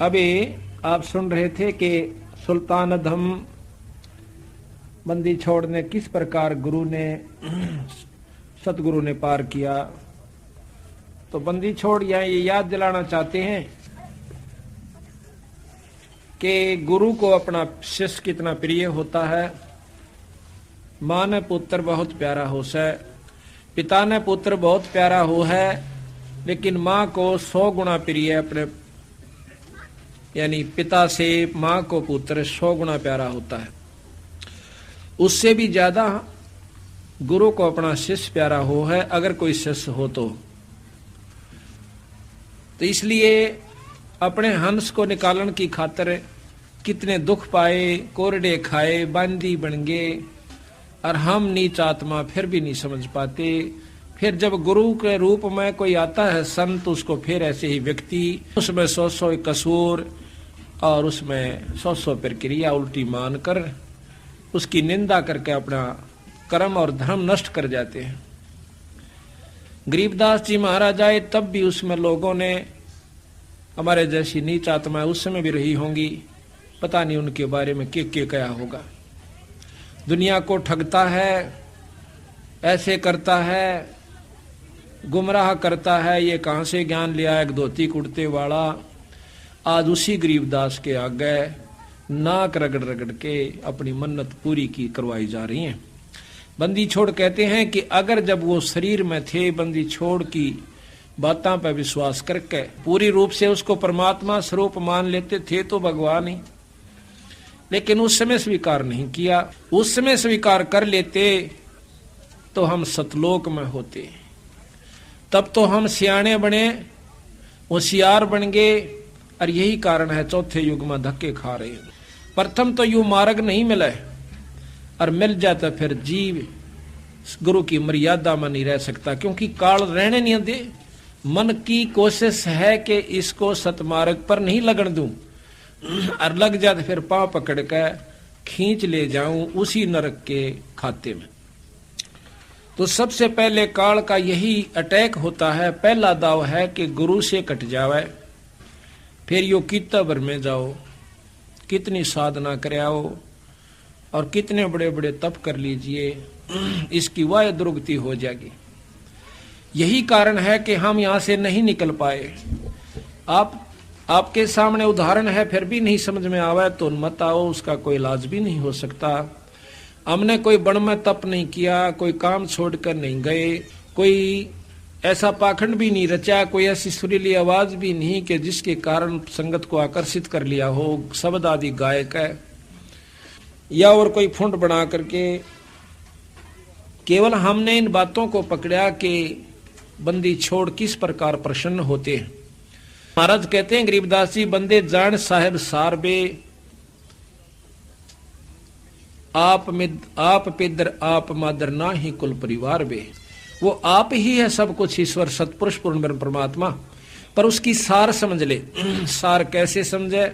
अभी आप सुन रहे थे कि सुल्तान अधम बंदी छोड़ ने किस प्रकार सतगुरु ने पार किया। तो बंदी छोड़ यहाँ ये याद दिलाना चाहते हैं कि गुरु को अपना शिष्य कितना प्रिय होता है। माँ ने पुत्र बहुत प्यारा हो से, पिता ने पुत्र बहुत प्यारा हो है, लेकिन माँ को 100 गुना प्रिय अपने, यानी पिता से माँ को पुत्र 100 गुना प्यारा होता है। उससे भी ज्यादा गुरु को अपना शिष्य प्यारा हो है, अगर कोई शिष्य हो तो इसलिए अपने हंस को निकालने की खातिर कितने दुख पाए, कोरडे खाए, बांदी बन गए, और हम नीच आत्मा फिर भी नहीं समझ पाते। फिर जब गुरु के रूप में कोई आता है संत, उसको फिर ऐसे ही व्यक्ति उसमें 100 कसूर और उसमें 100 प्रक्रिया उल्टी मानकर उसकी निंदा करके अपना कर्म और धर्म नष्ट कर जाते हैं। गरीबदास जी महाराज आए तब भी उसमें लोगों ने हमारे जैसी नीच आत्मा उस समय भी रही होंगी, पता नहीं उनके बारे में क्या क्या होगा। दुनिया को ठगता है, ऐसे करता है, गुमराह करता है, ये कहां से ज्ञान लिया, एक धोती कुर्ते वाला। आज उसी गरीबदास के आगे नाक रगड़ रगड़ के अपनी मन्नत पूरी की करवाई जा रही है। बंदी छोड़ कहते हैं कि अगर जब वो शरीर में थे, बंदी छोड़ की बातों पर विश्वास करके पूरी रूप से उसको परमात्मा स्वरूप मान लेते थे तो भगवान ही, लेकिन उस समय स्वीकार नहीं किया। उस समय स्वीकार कर लेते तो हम सतलोक में होते, तब तो हम सियाणे बने, होशियार बन गए। और यही कारण है चौथे युग में धक्के खा रहे हैं। प्रथम तो यू मार्ग नहीं मिला, और मिल जाता फिर जीव गुरु की मर्यादा में नहीं रह सकता, क्योंकि काल रहने नहीं दे। मन की कोशिश है कि इसको सतमार्ग पर नहीं लगन दूं, और लग जाते फिर पांव पकड़ कर खींच ले जाऊं उसी नरक के खाते में। तो सबसे पहले काल का यही अटैक होता है। पहला दाव है कि गुरु से कट जावे, फिर यो कितना भर में जाओ, कितनी साधना करे आओ और कितने बड़े बड़े तप कर लीजिए, इसकी वाय दुर्गति हो जाएगी। यही कारण है कि हम यहां से नहीं निकल पाए। आपके सामने उदाहरण है, फिर भी नहीं समझ में आवा तो मत आओ, उसका कोई इलाज भी नहीं हो सकता। हमने कोई बण में तप नहीं किया, कोई काम छोड़कर नहीं गए, कोई ऐसा पाखंड भी नहीं रचा, कोई ऐसी सुरीली आवाज भी नहीं कि जिसके कारण संगत को आकर्षित कर लिया हो, शब्द आदि गायक है, या और कोई फुंड बना करके। केवल हमने इन बातों को पकड़ा कि बंदी छोड़ किस प्रकार प्रसन्न होते हैं। महाराज कहते हैं गरीबदास जी, बंदे जान साहेब सारबे, आप पिदर आप मादर ना ही कुल परिवार बे। वो आप ही है सब कुछ, ईश्वर सतपुरुष पूर्ण ब्रह्म परमात्मा, पर उसकी सार समझ ले। सार कैसे समझे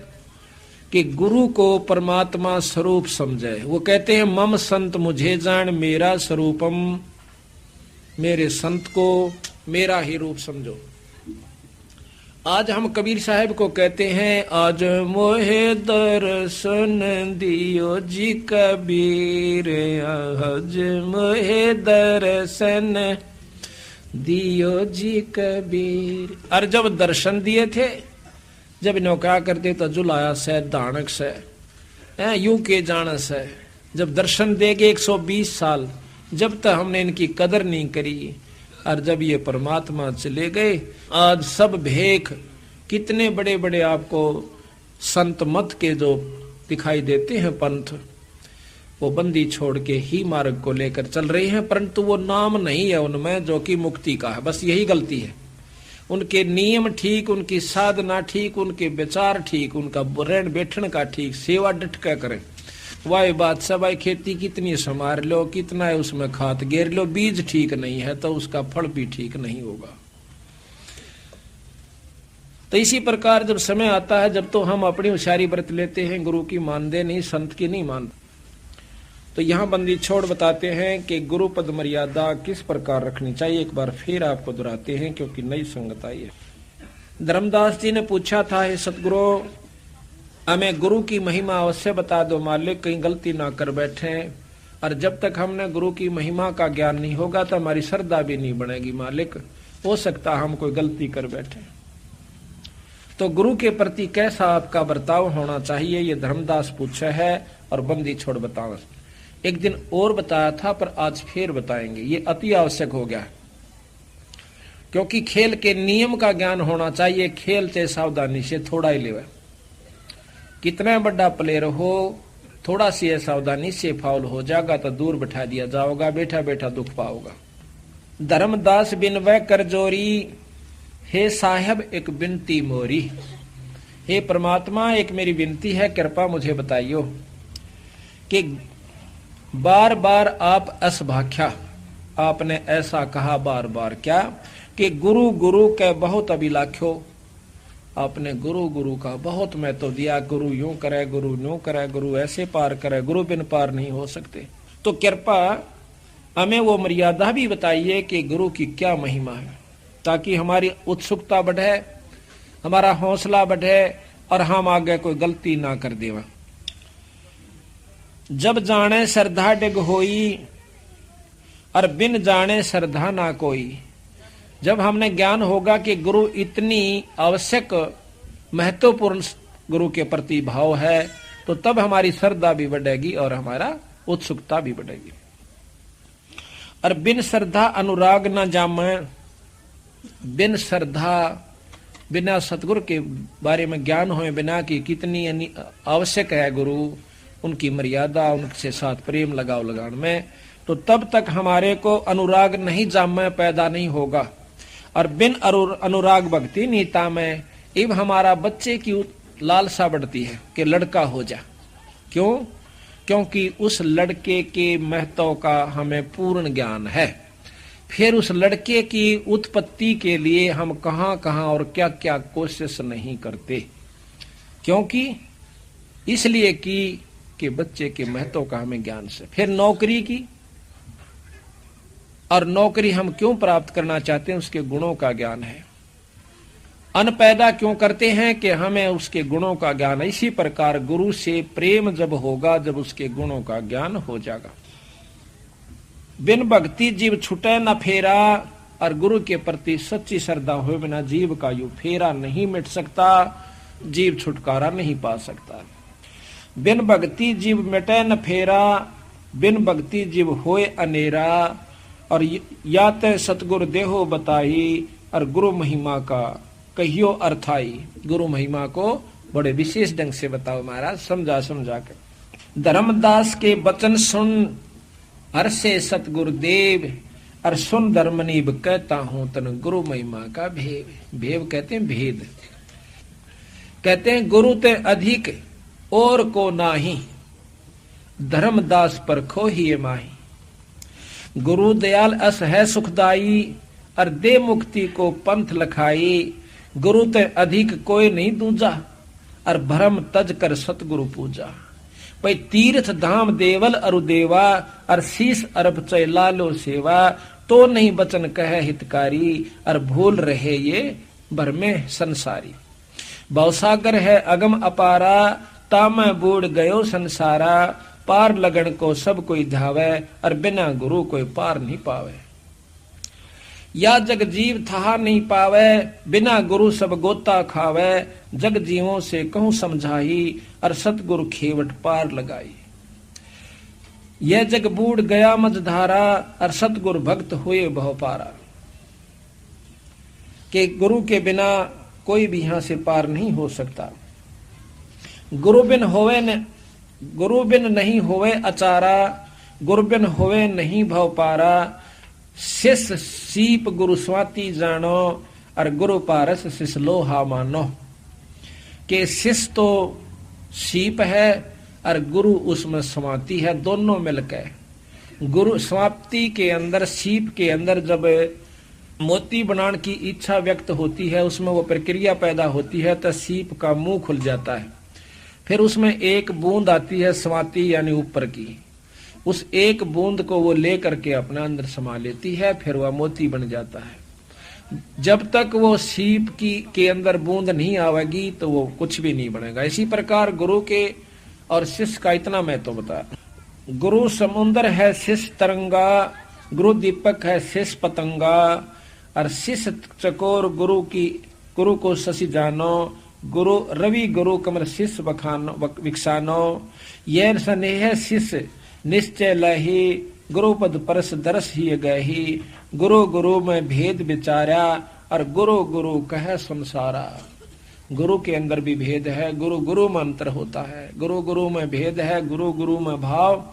कि गुरु को परमात्मा स्वरूप समझे। वो कहते हैं मम संत मुझे जान मेरा स्वरूपम, मेरे संत को मेरा ही रूप समझो। आज हम कबीर साहब को कहते हैं, आज मोहे दर्शन दियो जी कबीर, आज मोहे दर्शन दियो जी कबीर। और जब दर्शन दिए थे, जब इन्हों क्या करते तो जुलाया से दानक से यूं के जान से, जब दर्शन देगे 120 साल, जब तक हमने इनकी कदर नहीं करी, और जब ये परमात्मा चले गए, आज सब भेख कितने बड़े बड़े आपको संत मत के जो दिखाई देते हैं पंथ, वो बंदी छोड़ के ही मार्ग को लेकर चल रहे हैं, परंतु वो नाम नहीं है उनमें जो कि मुक्ति का है। बस यही गलती है। उनके नियम ठीक, उनकी साधना ठीक, उनके विचार ठीक, उनका रहन बैठन का ठीक, सेवा डट क्या करें। वाह बात सब, भाई खेती कितनी संभार लो, कितना है उसमें खाद गेर लो, बीज ठीक नहीं है तो उसका फल भी ठीक नहीं होगा। तो इसी प्रकार जब समय आता है, जब तो हम अपनी होशियारी बरत लेते हैं, गुरु की मानते नहीं, संत की नहीं मानते। तो यहाँ बंदी छोड़ बताते हैं कि गुरु पद मर्यादा किस प्रकार रखनी चाहिए। एक बार फिर आपको दोहराते हैं क्योंकि नई संगत आई है। धर्मदास जी ने पूछा था, हे सतगुरु, हमें गुरु की महिमा अवश्य बता दो मालिक, कहीं गलती ना कर बैठे, और जब तक हमने गुरु की महिमा का ज्ञान नहीं होगा तो हमारी श्रद्धा भी नहीं बनेगी मालिक, हो सकता हम कोई गलती कर बैठे। तो गुरु के प्रति कैसा आपका बर्ताव होना चाहिए, ये धर्मदास पूछा है और बंदी छोड़ बताओ। एक दिन और बताया था पर आज फिर बताएंगे, ये अति आवश्यक हो गया, क्योंकि खेल के नियम का ज्ञान होना चाहिए। खेल से सावधानी से थोड़ा ही लेवे, कितना बड़ा प्लेयर हो, थोड़ा सी सावधानी से फाउल हो जाएगा तो दूर बैठा दिया जाओगा, बैठा बैठा दुख पाओगा। धर्मदास बिन वह कर जोरी, हे साहब एक विनती मोरी। हे परमात्मा, एक मेरी विनती है, कृपा मुझे बताइयो कि बार बार आप असभाख्या, आपने ऐसा कहा बार बार क्या कि गुरु गुरु के बहुत अभिलाख्यो, आपने गुरु गुरु का बहुत महत्व दिया, गुरु यूं करे, गुरु यूं करे, गुरु ऐसे पार करे, गुरु बिन पार नहीं हो सकते। तो कृपा हमें वो मर्यादा भी बताइए कि गुरु की क्या महिमा है, ताकि हमारी उत्सुकता बढ़े, हमारा हौसला बढ़े और हम आगे कोई गलती ना कर देवा। जब जाने श्रद्धा डिग होई, और बिन जाने श्रद्धा ना कोई। जब हमने ज्ञान होगा कि गुरु इतनी आवश्यक महत्वपूर्ण गुरु के प्रति भाव है, तो तब हमारी श्रद्धा भी बढ़ेगी और हमारा उत्सुकता भी बढ़ेगी। और बिन श्रद्धा अनुराग न जामे, बिन श्रद्धा, बिना सतगुरु के बारे में ज्ञान होए बिना कि कितनी आवश्यक है गुरु, उनकी मर्यादा, उनसे साथ प्रेम लगाव लगान में, तो तब तक हमारे को अनुराग नहीं जामे पैदा नहीं होगा। और बिन अनुराग भक्ति नीता में इब हमारा बच्चे की लालसा बढ़ती है कि लड़का हो जा। क्यों? क्योंकि उस लड़के के महत्व का हमें पूर्ण ज्ञान है। फिर उस लड़के की उत्पत्ति के लिए हम कहां कहां और क्या क्या कोशिश नहीं करते, क्योंकि इसलिए कि बच्चे के महत्व का हमें ज्ञान से। फिर नौकरी की, और नौकरी हम क्यों प्राप्त करना चाहते हैं, उसके गुणों का ज्ञान है। अन्न पैदा क्यों करते हैं कि हमें उसके गुणों का ज्ञान है। इसी प्रकार गुरु से प्रेम जब होगा, जब उसके गुणों का ज्ञान हो जाएगा। बिन भक्ति जीव छुटे न फेरा, और गुरु के प्रति सच्ची श्रद्धा हुए बिना जीव का यू फेरा नहीं मिट सकता, जीव छुटकारा नहीं पा सकता। बिन भक्ति जीव मिटे न फेरा, बिन भक्ति जीव होए अनेरा, और या ते सतगुरु देहो बताई, और गुरु महिमा का कहियो अर्थाई। गुरु महिमा को बड़े विशेष ढंग से बताओ महाराज, समझा समझा कर। धर्मदास के वचन सुन हर्षे सतगुरुदेव, और सुन धर्मनीब कहता हूं तन गुरु महिमा का भेद। भेद कहते हैं भेद, कहते हैं गुरु ते अधिक और को नाही, धर्मदास पर खो ही माही। गुरु दयाल अस है सुखदाई, और दे मुक्ति को पंथ लखाई। गुरु ते अधिक कोई नहीं दूजा, और भरम तज कर सतगुरु पूजा। भाई तीर्थ धाम देवल अरु देवा, और शीस अरब चैला लो सेवा। तो नहीं बचन कहे हितकारी, और भूल रहे ये भरमे संसारी। भवसागर है अगम अपारा, तामै बूढ़ गयो संसारा। पार लगन को सब कोई धावे, और बिना गुरु कोई पार नहीं पावे। या जग जीव था नहीं पावे, बिना गुरु सब गोता खावे। जग जीवों से कहूं समझाई, और सतगुरु खेवट पार लगाई। यह जग बूढ़ गया मझधारा, और सतगुरु भक्त हुए बहु पारा। कि गुरु के बिना कोई भी यहां से पार नहीं हो सकता। गुरु बिन नहीं होवे अचारा, गुरु बिन होवे नहीं भव पारा। शिष्य सीप गुरु स्वाति जानो, और गुरु पारस शिष्य लोहा मानो। के शिष्य तो सीप है और गुरु उसमें समाप्ति है, दोनों मिलकर। गुरु समाप्ति के अंदर, सीप के अंदर जब मोती बनाने की इच्छा व्यक्त होती है, उसमें वो प्रक्रिया पैदा होती है, तो सीप का मुंह खुल जाता है। फिर उसमें एक बूंद आती है समाप्ति यानी ऊपर की, उस एक बूंद को वो ले करके अपना अंदर समा लेती है, फिर वह मोती बन जाता है। जब तक वो सीप की के अंदर बूंद नहीं आवेगी तो वो कुछ भी नहीं बनेगा। इसी प्रकार गुरु के और शिष्य का इतना मैं तो बता। गुरु समुद्र है शिष्य तरंगा, गुरु दीपक है शिष्य पतंगा, और शिष्य चकोर गुरु को शशि जानो, गुरु रवि गुरु कमल शिष्य विकसानो, यह स्नेह शिष्य निश्चय लही, गुरु पद परस दरस ही गही, गुरु गुरु में भेद विचारा, और गुरु गुरु कह संसारा। गुरु के अंदर भी भेद है, गुरु गुरु में अंतर होता है, गुरु गुरु में भेद है, गुरु गुरु में भाव,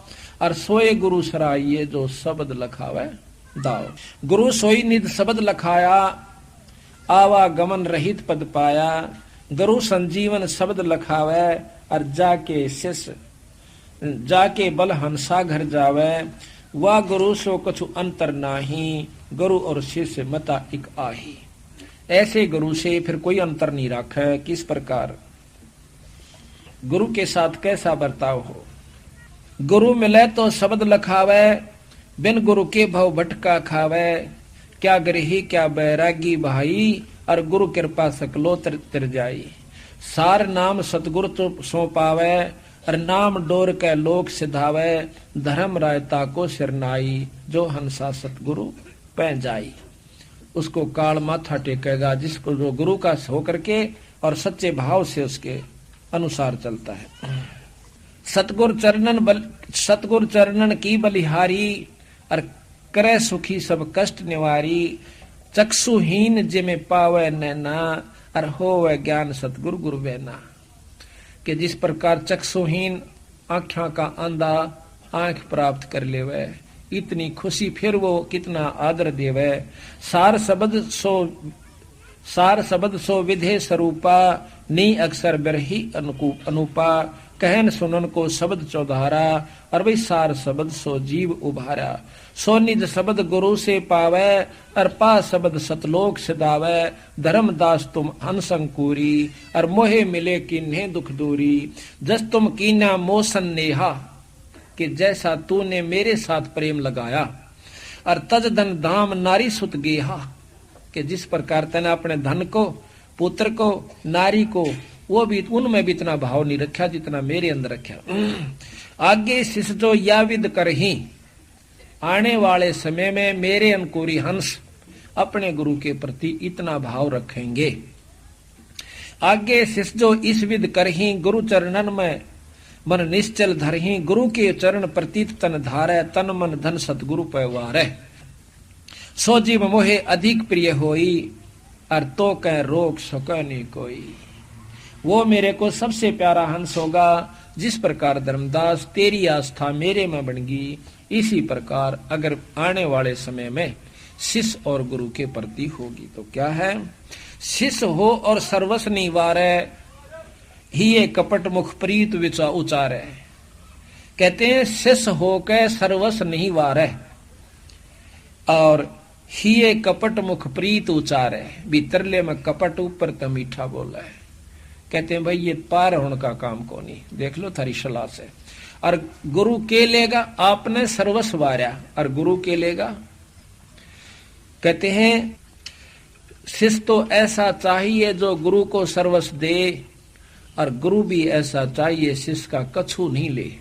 और सोए गुरु सराइये जो शब्द लखावे दाव। गुरु सोई निध शब्द लखाया, आवागमन रहित पद पाया, गुरु संजीवन शब्द लखावे, और जाके बल हंसा घर जावे, वह गुरु सो कछु अंतर नाही, गुरु और शिष्य मता एक आही। ऐसे गुरु से फिर कोई अंतर नहीं रखा। किस प्रकार गुरु के साथ कैसा बर्ताव हो। गुरु मिले तो शब्द लखावे, बिन गुरु के भव भटका खावे, क्या गृही क्या बैरागी भाई, और गुरु कृपा सकलो तिर जाई। सार नाम सतगुरु तो सो पावे, और नाम डोर के लोक सिधावे, धर्म रायता को सिरनाई, जो हंसा सतगुरु पै जाई। उसको काल माथा टेकेगा जिसको जो गुरु का होकर के और सच्चे भाव से उसके अनुसार चलता है। सतगुर चरणन की बलिहारी, और करे सुखी सब कष्ट निवारी, चक्षुहीन जिमे पावे नैना, और होवे ज्ञान सतगुरु गुरु बैना। कि जिस प्रकार चक्षुहीन आँखों का अंधा आंख प्राप्त कर लेवे, इतनी खुशी फिर वो कितना आदर देवे। सार शब्द सो विधे स्वरूपा, नी अक्षर बिरही अनुपा, कहन सुनन को शब्द चौधारा, और भाई सार शब्द सो जीव उभारा। सो निज शब्द गुरु से पावे, और पा शब्द सतलोक सिदावे, धर्मदास तुम हंसंकुरी, और मोहे मिले किन्हे दुख दूरी। जस तुम कीना मोसन नेहा, कि जैसा तूने मेरे साथ प्रेम लगाया, और तज धन धाम नारी सुत गेहा, कि जिस प्रकार तने अपने धन को, पुत्र को, नारी को, वो भी उनमें भी इतना भाव नहीं रखा जितना मेरे अंदर रखा। आगे शिष जो या विद करही, आने वाले समय में मेरे अंकुरी हंस अपने गुरु के प्रति इतना भाव रखेंगे। आगे शिष जो इस विद करही, गुरु चरणन में मन निश्चल धरही, गुरु के चरण प्रतीत तन धारे, तन मन धन सतगुरु पैवारे। सो जीव मोहे अधिक प्रिय होई, और तो कह रोक सके नहीं कोई। वो मेरे को सबसे प्यारा हंस होगा। जिस प्रकार धर्मदास तेरी आस्था मेरे में बन गई, इसी प्रकार अगर आने वाले समय में शिष्य और गुरु के प्रति होगी तो क्या है। शिष्य हो और सर्वस्व निवारे, ही ये कपट मुख प्रीत विचा उचारे। कहते हैं शिष्य हो के सर्वस्व नहीं वारे, और ही ये कपट मुख प्रीत उचारे। भीतरले में कपट, ऊपर तो मीठा बोला है। कहते हैं भाई ये पार होने का काम को नहीं, देख लो थारी सलाह से। और गुरु के लेगा, आपने सर्वस्व वार्या, और गुरु के लेगा। कहते हैं शिष्य तो ऐसा चाहिए जो गुरु को सर्वस्व दे, और गुरु भी ऐसा चाहिए शिष्य का कछु नहीं ले।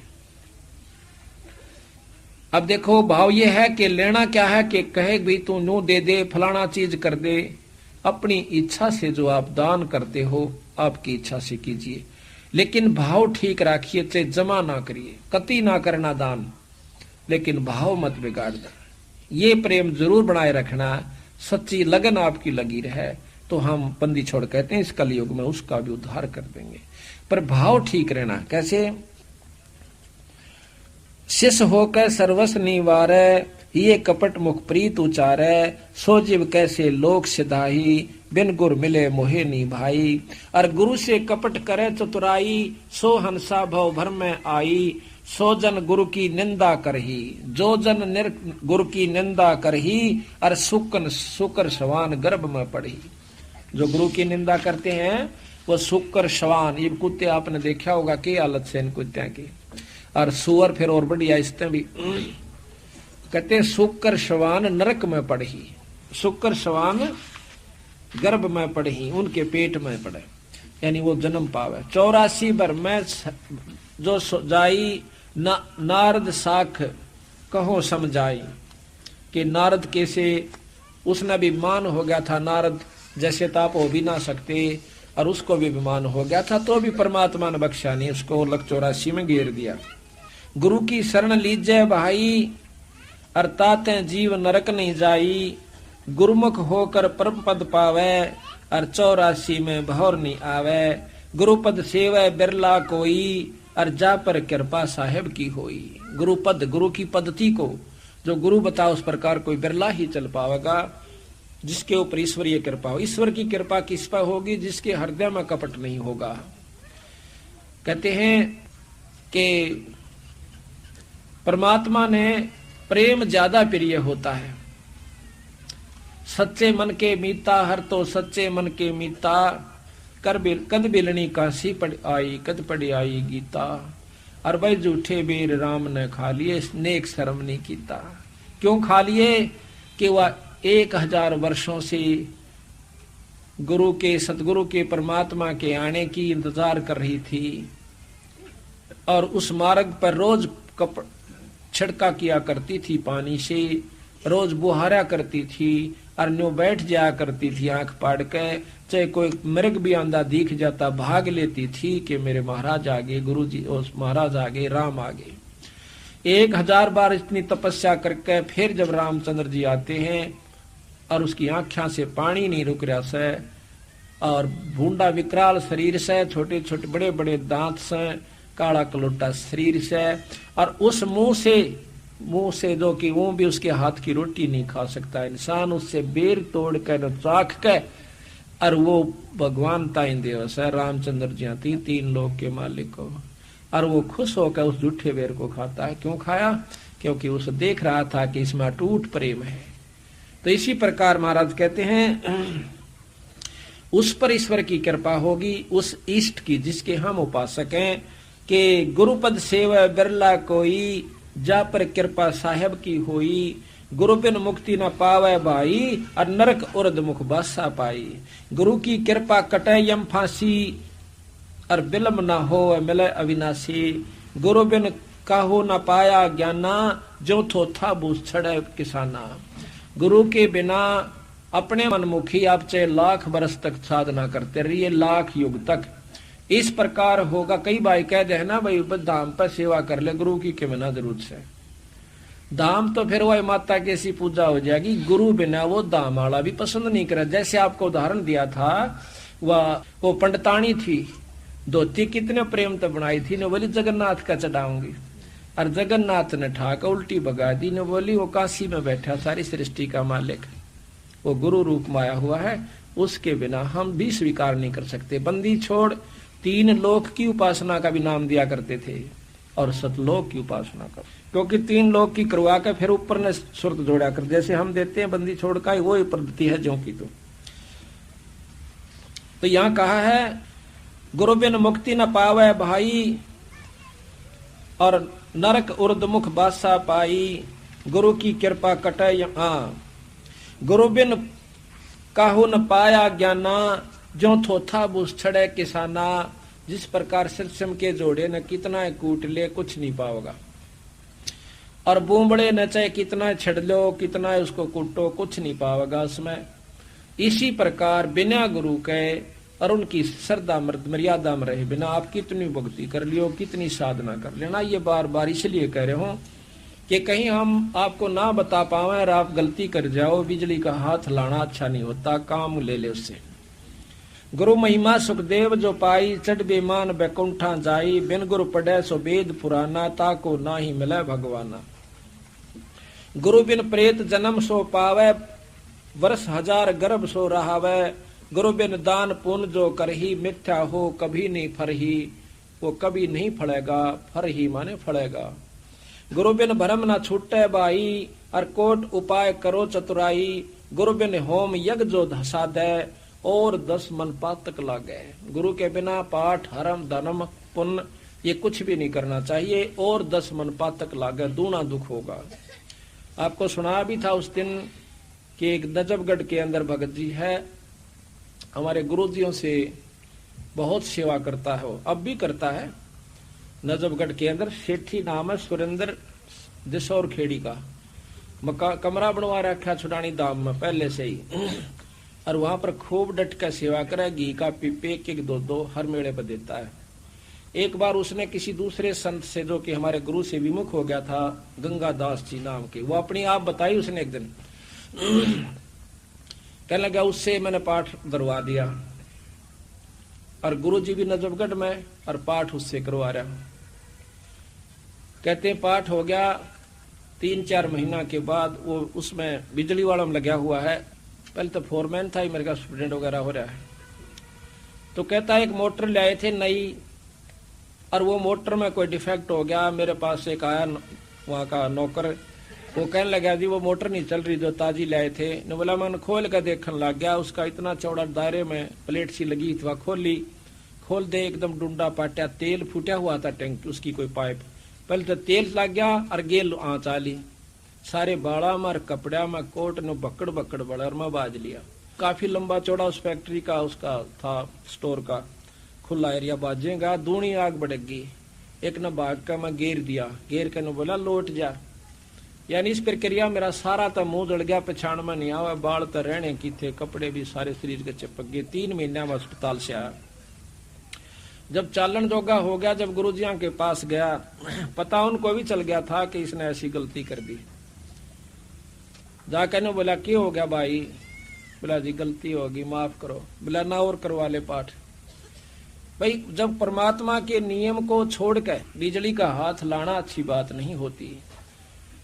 अब देखो भाव ये है कि लेना क्या है कि कहे भी तू नो दे दे, फलाना चीज कर दे। अपनी इच्छा से जो आप दान करते हो आपकी इच्छा से कीजिए, लेकिन भाव ठीक रखिए, चाहे जमा ना करिए, कति ना करना दान, लेकिन भाव मत बिगाड़ना। ये प्रेम जरूर बनाए रखना, सच्ची लगन आपकी लगी रहे तो हम बंदी छोड़ कहते हैं इस कलयुग में उसका भी उद्धार कर देंगे। पर भाव ठीक रहना। कैसे। शिष्य होकर सर्वस्व निवारे, ये कपट मुख प्रीत उचारे। सो जीव कैसे लोक सिधाही, बिन गुर मिले मोहे नी भाई। और गुरु से कपट करे चतुराई, सो हंसा भव भर में आई। सो जन गुरु की निंदा करही, जो जन गुरु की निंदा करही। और सुकर सवान गर्भ में पड़ी। जो गुरु की निंदा करते हैं वो सुकर सवान, ये कुत्ते आपने देखा होगा की हालत से इन कुत्तियों की। और सुअर फिर और बढ़िया इसमें भी कहते हैं सुकर सवान नरक में पड़ी। सुकर सवान गर्भ में पढ़ी, उनके पेट में पड़े, यानी वो जन्म पावे। 84 बर में जो जाई नारद साख कहो समझाई, कि नारद कैसे, उसने भी मान हो गया था, नारद जैसे तो आप हो भी ना सकते, और उसको भी विमान हो गया था, तो भी परमात्मा ने बख्शा नहीं, उसको लक 84 में घेर दिया। गुरु की शरण लीजे भाई, अर्थाते जीव नरक नहीं जाई, गुरुमुख होकर परम पद पावे, और 84 में भौर नहीं आवे, गुरुपद सेवे बिरला कोई, और जा पर कृपा साहेब की होई। गुरुपद, गुरु की पद्धति को जो गुरु बता उस प्रकार कोई बिरला ही चल पावेगा, जिसके ऊपर ईश्वरीय कृपा हो। ईश्वर की कृपा किस पर होगी? जिसके हृदय में कपट नहीं होगा। कहते हैं कि परमात्मा ने प्रेम ज्यादा प्रिय होता है। सच्चे मन के मीता, हर तो सच्चे मन के मीता, कद बिलनी काशी पड़ आई, कद पड़ी आई गीता, और भाई झूठे बेर राम ने खा लिए, नेक शर्म नहीं कीता। क्यों खा लिए? कि वह 1000 वर्षों से गुरु के, सतगुरु के, परमात्मा के आने की इंतजार कर रही थी, और उस मार्ग पर रोज छिड़का किया करती थी पानी से, रोज बुहारा करती थी, और न्यू बैठ जाया करती थी आंख पाड़ के, चाहे कोई मृग भी आंधा दिख जाता भाग लेती थी कि मेरे महाराज आगे, गुरु जी उस महाराज आगे, राम आगे। 1000 बार इतनी तपस्या करके फिर जब रामचंद्र जी आते हैं, और उसकी आंखों से पानी नहीं रुक रहा से, और भूडा विकराल शरीर से, छोटे छोटे बड़े बड़े दांत से, काला कलोटा शरीर से, और उस मुंह से जो कि वो भी उसके हाथ की रोटी नहीं खा सकता इंसान, उससे बेर तोड़ कर चाख के, और वो भगवान ताई देव से रामचंद्र जी 3 लोक के मालिक को, और वो खुश होकर उस झूठे बेर को खाता है। क्यों खाया? क्योंकि उसे देख रहा था कि इसमें अटूट प्रेम है। तो इसी प्रकार महाराज कहते हैं उस पर ईश्वर की कृपा होगी, उस इष्ट की जिसके हम उपासक हैं, कि गुरुपद सेवा बिरला कोई, जा पर कृपा साहेब की होई, गुरु बिन मुक्ति न पावे भाई, और नरक उर्द मुख बासा पाई। गुरु की कृपा कटे यम फांसी, और बिलम न हो मिले अविनाशी, गुरु बिन काहू न पाया ज्ञाना, जो थो था बूझ छड़े किसाना। गुरु के बिना अपने मनमुखी आप चाहे लाख बरस तक साधना करते रहिए, लाख युग तक इस प्रकार होगा। कई भाई कह दे ना भाई धाम पर सेवा कर ले, गुरु की के बिना जरूरत से धाम, तो फिर वह माता की ऐसी पूजा हो जाएगी। गुरु बिना वो धाम वाला भी पसंद नहीं करे। जैसे आपको उदाहरण दिया था, वो पंडितानी थी, धोती कितने प्रेम तो बनाई थी, ने बोली जगन्नाथ का चढ़ाऊंगी, और जगन्नाथ ने ठाकर उल्टी भगा दी, ने बोली वो काशी में बैठा सारी सृष्टि का मालिक, वो गुरु रूप में आया हुआ है, उसके बिना हम भी स्वीकार नहीं कर सकते। बंदी छोड़ 3 लोक की उपासना का भी नाम दिया करते थे, और सतलोक की उपासना का, क्योंकि 3 लोक की करवा के फिर ऊपर ने सुरत जोड़ा कर, जैसे हम देते हैं बंदी छोड़ का, वो पद्धति है जो की। तो यहाँ कहा है गुरु बिन मुक्ति न पावे भाई, और नरक उर्द मुख बासा पाई, गुरु की कृपा कटे गुरु बिन काहू न पाया ज्ञाना, जो थोथा बूस छड़े किसाना। जिस प्रकार सिरसम के जोड़े न कितना कूट ले कुछ नहीं पाओगा, और बूमबड़े न चाहे कितना छड़ लो, कितना उसको कूटो, कुछ नहीं पाओगा उसमें। इसी प्रकार बिना गुरु के और उनकी श्रद्धा मर्यादा में रहे बिना आप कितनी भक्ति कर लियो, कितनी साधना कर लेना। ये बार बार इसलिए कह रहे हो कि कहीं हम आपको ना बता पावे और आप गलती कर जाओ। बिजली का हाथ लाना अच्छा नहीं होता, काम ले ले उससे। गुरु महिमा सुखदेव जो पाई, चढ़ बेमान बैकुंठा जाई, बिन गुरु पढ़े सो वेद पुराना, ताको ना ही मिले भगवाना। गुरु बिन प्रेत जन्म सो पावे, वर्ष 1000 गर्भ सो रहावे। गुरु बिन दान पुण्य जो करही, मिथ्या हो कभी नहीं फरही। वो कभी नहीं फड़ेगा, फर ही माने फड़ेगा। गुरु बिन भरम न छूटे बाई, और कोट उपाय करो चतुराई। गुरु बिन होम यज्ञ जो धसा दे, और 10 मन पातक लागे। गुरु के बिना पाठ हरम धर्म पुण्य ये कुछ भी नहीं करना चाहिए, और 10 मन पातक लागे, दूना दुख होगा। आपको सुना भी था उस दिन कि एक नजफगढ़ के अंदर भगत जी है, हमारे गुरुजियों से बहुत सेवा करता है, वो अब भी करता है। नजफगढ़ के अंदर सेठी नाम है सुरेंद्र दिसौर खेड़ी का, कमरा बनवा रखा छुड़ानी धाम में पहले से ही, और वहां पर खूब डट कर सेवा करे। घी का पीपे एक दो हर मेले पर देता है। एक बार उसने किसी दूसरे संत से, जो कि हमारे गुरु से विमुख हो गया था, गंगादास जी नाम के, वो अपनी आप बताई उसने एक दिन। कहने लगा उससे मैंने पाठ करवा दिया, और गुरु जी भी नजफगढ़ में, और पाठ उससे करवा रहा। कहते पाठ हो गया, 3-4 महीना के बाद वो उसमें बिजली वालों में लगा हुआ है। पहले तो फोरमैन था, मेरे का स्टूडेंट वगैरह हो रहा है। तो कहता है एक मोटर ले आए थे नई, और वो मोटर में कोई डिफेक्ट हो गया। मेरे पास एक आया वहाँ का नौकर, वो कहने लगा जी वो मोटर नहीं चल रही जो ताजी लाए थे। ने बोला मैंने खोल कर देखने लग गया, उसका इतना चौड़ा दायरे में प्लेट सी लगी थी, वह खोली, खोल दे एकदम डूंडा पाटिया, तेल फूटा हुआ था टैंक उसकी कोई पाइप। पहले तो तेल लग गया और गेल आँच आली, सारे बाड़ा में कपड़ा में कोट ने बकड़ बकड़ बड़र में बाज लिया। काफी लंबा चौड़ा उस फैक्ट्री का उसका था, स्टोर का खुला एरिया, बाजेगा दूनी आग बढ़ेगी। एक न भाग का मैं घेर दिया, घेर के न बोला लौट जा। यानी इस प्रक्रिया मेरा सारा तो मुंह जड़ गया, पछाण में नहीं आवा, बाल तो रहने की थे, कपड़े भी सारे शरीर के चिपक गए। 3 महीना में अस्पताल से आया। जब चालन जोगा हो गया, जब गुरुजियों के पास गया, पता उनको भी चल गया था कि इसने ऐसी गलती कर दी। जाकर ने बोला क्या हो गया भाई? बोला जी गलती होगी माफ करो। बोला ना और करवा ले पाठ। भाई जब परमात्मा के नियम को छोड़कर बिजली का हाथ लाना अच्छी बात नहीं होती।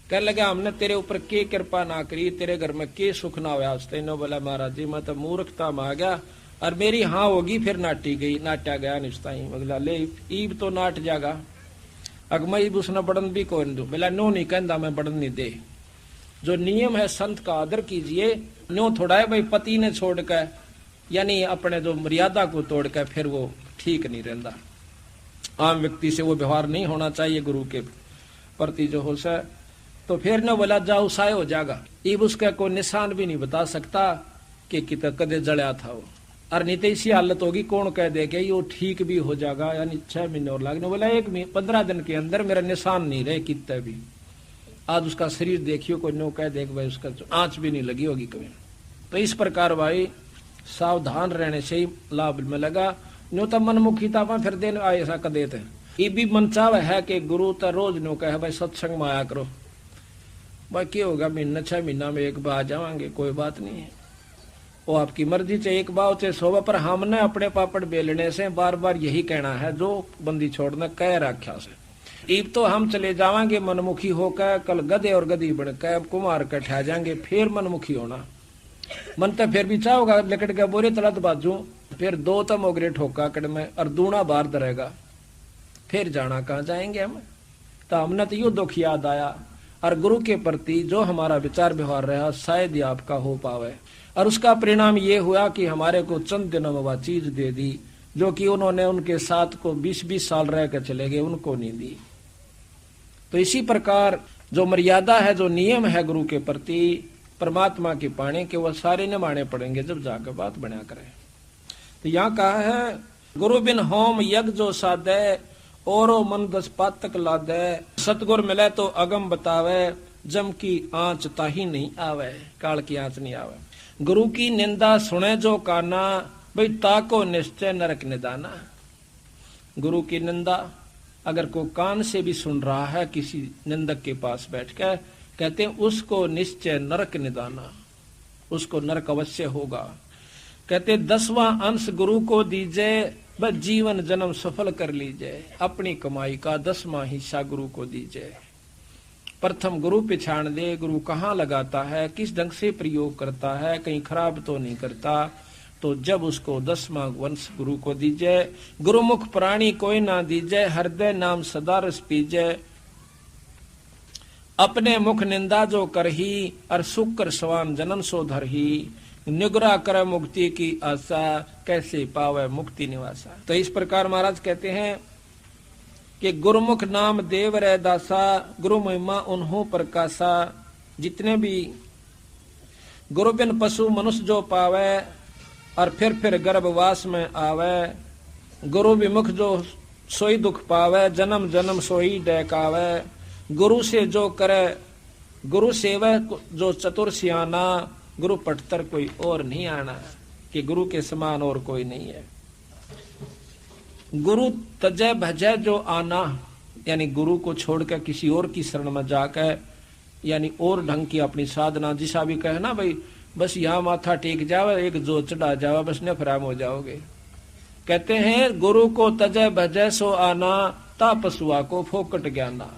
कह लगा हमने तेरे ऊपर के कृपा ना करी, तेरे घर में के सुख ना हुआ। तेनो बोला महाराज जी मैं तो मूर्खता में आ गया, और मेरी हाँ होगी फिर नाटी गई, नाटा गया निश्ता ही। बोला ले ईब तो नाट जागा, अगमा ईब उसने बढ़न भी कौन दू। बोला नो नहीं कहता मैं बढ़न नहीं दे। जो नियम है संत का आदर कीजिए। नो थोड़ा है भाई पति ने छोड़कर, यानी अपने जो मर्यादा को तोड़कर फिर वो ठीक नहीं रहता। आम व्यक्ति से वो व्यवहार नहीं होना चाहिए गुरु के प्रति जो हो सके। तो फिर न बोला जाओ साय हो जाएगा। ईब उसका कोई निशान भी नहीं बता सकता कि कितना कदे जड़या था वो, और नहीं तो इसी हालत होगी कौन कह दे कि ये ठीक भी हो जाएगा, यानी 6 महीने और लगने। बोला 15 दिन के अंदर मेरा निशान नहीं रहे कितने भी। आज उसका शरीर देखियो, कोई नो कह दे भाई उसका आंच भी नहीं लगी होगी कभी। तो इस प्रकार भाई सावधान रहने से ही लाभ में लगा। नो तो मनमुखीता में फिर देने आए ऐसा कह देते। ये भी मन चाव है कि गुरु तो रोज नो कहे भाई सत्संग में आया करो। भाई क्या होगा, महीना 6 महीना में एक बार आ जावांगे, कोई बात नहीं है। वो आपकी मर्जी से एक बार चाहे 100 बार, पर हमने अपने पापड़ बेलने से बार बार यही कहना है जो बंदी छोड़ना कह रखा से। ईब तो हम चले जावांगे मनमुखी होकर, कल गधे और गधी बनकर कुमार कर ठह जाएंगे, फिर मनमुखी होना। मन तो फिर भी चाहोगा लकड़ के बोरे तलत बाजू, फिर 2 तो मोगरे ठोका कड़ में और दूना बार दरेगा, फिर जाना कहाँ जाएंगे हम। तो हमने तो यो दुख याद आया, और गुरु के प्रति जो हमारा विचार व्यवहार रहा शायद ही आपका हो पावे। और उसका परिणाम ये हुआ कि हमारे को चंद दिनों में वह चीज दे दी जो कि उन्होंने उनके साथ को 20-20 साल रह कर चले गए, उनको नहीं दी। तो इसी प्रकार जो मर्यादा है, जो नियम है गुरु के प्रति परमात्मा के पाने के, वह सारे निभाने पड़ेंगे जब जाकर बात बना करें। तो यहाँ कहा है गुरु बिन होम यज्ञ जो साधे, और मन 10 पातक लादे। सतगुर मिले तो अगम बतावे, जम की आंच ताही नहीं आवे, काल की आंच नहीं आवे। गुरु की निंदा सुने जो काना, भाई ताको निश्चय नरक निदाना। गुरु की निंदा अगर कोई कान से भी सुन रहा है किसी निंदक के पास बैठ कर, कहते हैं उसको निश्चय नरक निदाना, उसको नरक अवश्य होगा। कहते 10वां अंश गुरु को दीजिए, बस जीवन जन्म सफल कर लीजिए। अपनी कमाई का 10वां हिस्सा गुरु को दीजिए। प्रथम गुरु पहचान दे, गुरु कहाँ लगाता है, किस ढंग से प्रयोग करता है, कहीं खराब तो नहीं करता। तो जब उसको 10वां वंश गुरु को दीजिए। गुरुमुख प्राणी कोई ना दीजिए, हृदय नाम सदा रस पीजिए। अपने मुख निंदा जो करही, और सुख कर सवान जन्म सो धरही। निगरा करे मुक्ति की आशा, कैसे पावे मुक्ति निवासा। तो इस प्रकार महाराज कहते हैं कि गुरुमुख नाम देव रे दासा, गुरु महिमा उन्हों प्रकाशा। जितने भी गुरु बिन पशु मनुष्य जो पावे, और फिर गर्भवास में आवे। गुरु विमुख जो सोई दुख पावे, जन्म जन्म सोई डहकावे। गुरु से जो करे गुरु सेवा जो चतुर सियाना, गुरु पटतर कोई और नहीं आना, कि गुरु के समान और कोई नहीं है। गुरु तजय भजय जो आना, यानी गुरु को छोड़कर किसी और की शरण में जाकर, यानी और ढंग की अपनी साधना, जिसा भी कहे ना भाई बस यहाँ माथा टेक जावे, एक जो चढ़ा जावे, बस नफराम हो जाओगे। कहते हैं गुरु को तजय भजय सो आना, ता पशुआ को फोकट ज्ञाना।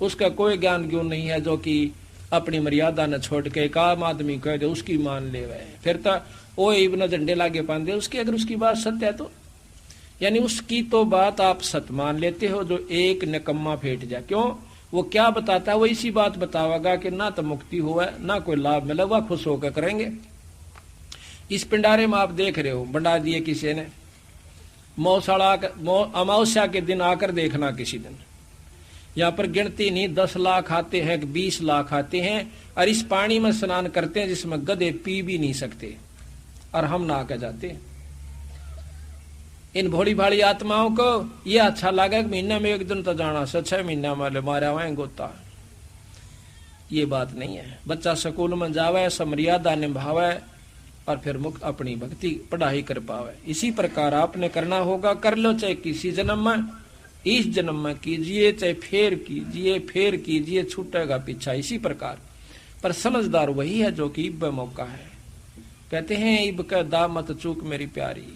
उसका कोई ज्ञान क्यों नहीं है जो कि अपनी मर्यादा न छोड़ के एक आम आदमी कह दे उसकी मान ले वह, फिर तो वो इब्न झंडे लागे पांदे उसकी, अगर उसकी बात सत्य है तो, यानी उसकी तो बात आप सत्य मान लेते हो जो एक निकम्मा फेंट जाए। क्यों? वो क्या बताता है, वो इसी बात बतावेगा कि ना तो मुक्ति हुआ ना कोई लाभ मिला, वह खुश होकर करेंगे। इस पिंडारे में आप देख रहे हो बंडा दिए किसी ने, मौसाड़ा अमावस्या के दिन आकर देखना, किसी दिन यहाँ पर गिनती नहीं 10 लाख आते हैं, 20 लाख आते हैं, और इस पानी में स्नान करते हैं जिसमें गधे पी भी नहीं सकते, और हम नहा के जाते। इन भोली भाली आत्माओं को ये अच्छा लगा कि महीना में एक दिन तो जाना से 6 महीना में मारा हुआ गोता। ये बात नहीं है। बच्चा स्कूल में जावे, समर्यादा निभावे, और फिर मुक्त अपनी भक्ति पढ़ाई कर पावे। इसी प्रकार आपने करना होगा, कर लो चाहे किसी जन्म में, इस जन्म में कीजिए, चाहे फेर कीजिए, छूटेगा पीछा। इसी प्रकार पर समझदार वही है जो कि इब मौका है। कहते हैं इब का दा मत चूक मेरी प्यारी,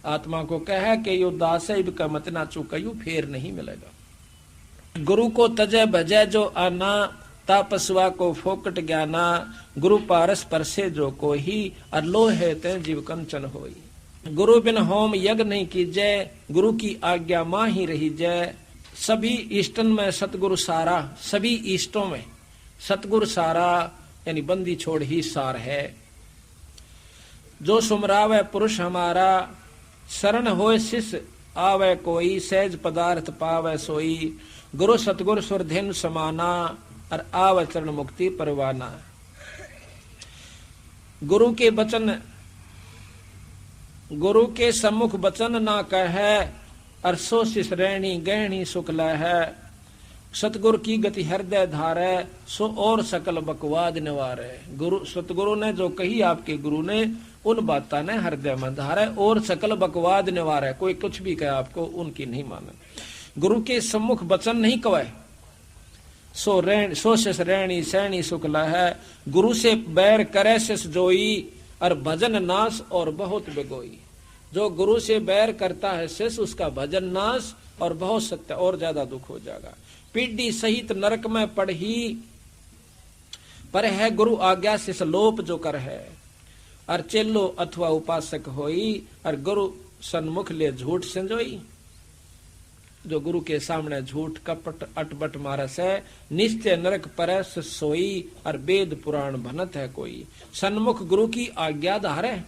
आत्मा को कहे कि यो दास है, इब का मत ना चूक, यू फेर नहीं मिलेगा। गुरु को तजय भजय जो आना, तापस्वा को फोकट ज्ञाना। गुरु पारस परसे जो कोई, और लोहे ते जीव कंचन होई। गुरु बिन होम यज्ञ नहीं कीजय, गुरु की आज्ञा मां ही रही जय। सभी इष्टन में सतगुरु सारा, सभी इष्टों में सतगुरु सारा, यानी बंदी छोड़ ही सार है। जो सुमरावे पुरुष हमारा, शरण होए शिष्य आवे कोई, सहज पदार्थ पावे सोई। गुरु सतगुरु सुरधेनु समाना, और आवे चरण मुक्ति परवाना। गुरु के वचन, गुरु के सम्मुख वचन ना कहे, और सो शिष रहनी गहनी शुक्ल है। सतगुरु की गति हृदय धारे, सो और सकल बकवाद निवारे। गुरु सतगुरु ने जो कही आपके गुरु ने, उन बातों ने हृदय में धारे, और सकल बकवाद निवारे। कोई कुछ भी कहे आपको उनकी नहीं माने। गुरु के सम्मुख वचन नहीं कहे, सो शिष रहनी सहनी शुक्ल है। गुरु से बैर करे शिष जोई, और भजन नाश और बहुत बिगोई। जो गुरु से बैर करता है शिष्य, उसका भजन नाश और बहुत सत्य और ज्यादा दुख हो जाएगा। पीढ़ी सहित नरक में पढ़ी, पर है गुरु आज्ञा शिष्य लोप जो कर है। और चेलो अथवा उपासक होई, और गुरु सन्मुख ले झूठ संजोई। जो गुरु के सामने झूठ कपट अटबट मारस है, निश्चय नरक परस सोई, और वेद पुराण भनत है कोई। सन्मुख गुरु की आज्ञा धारे,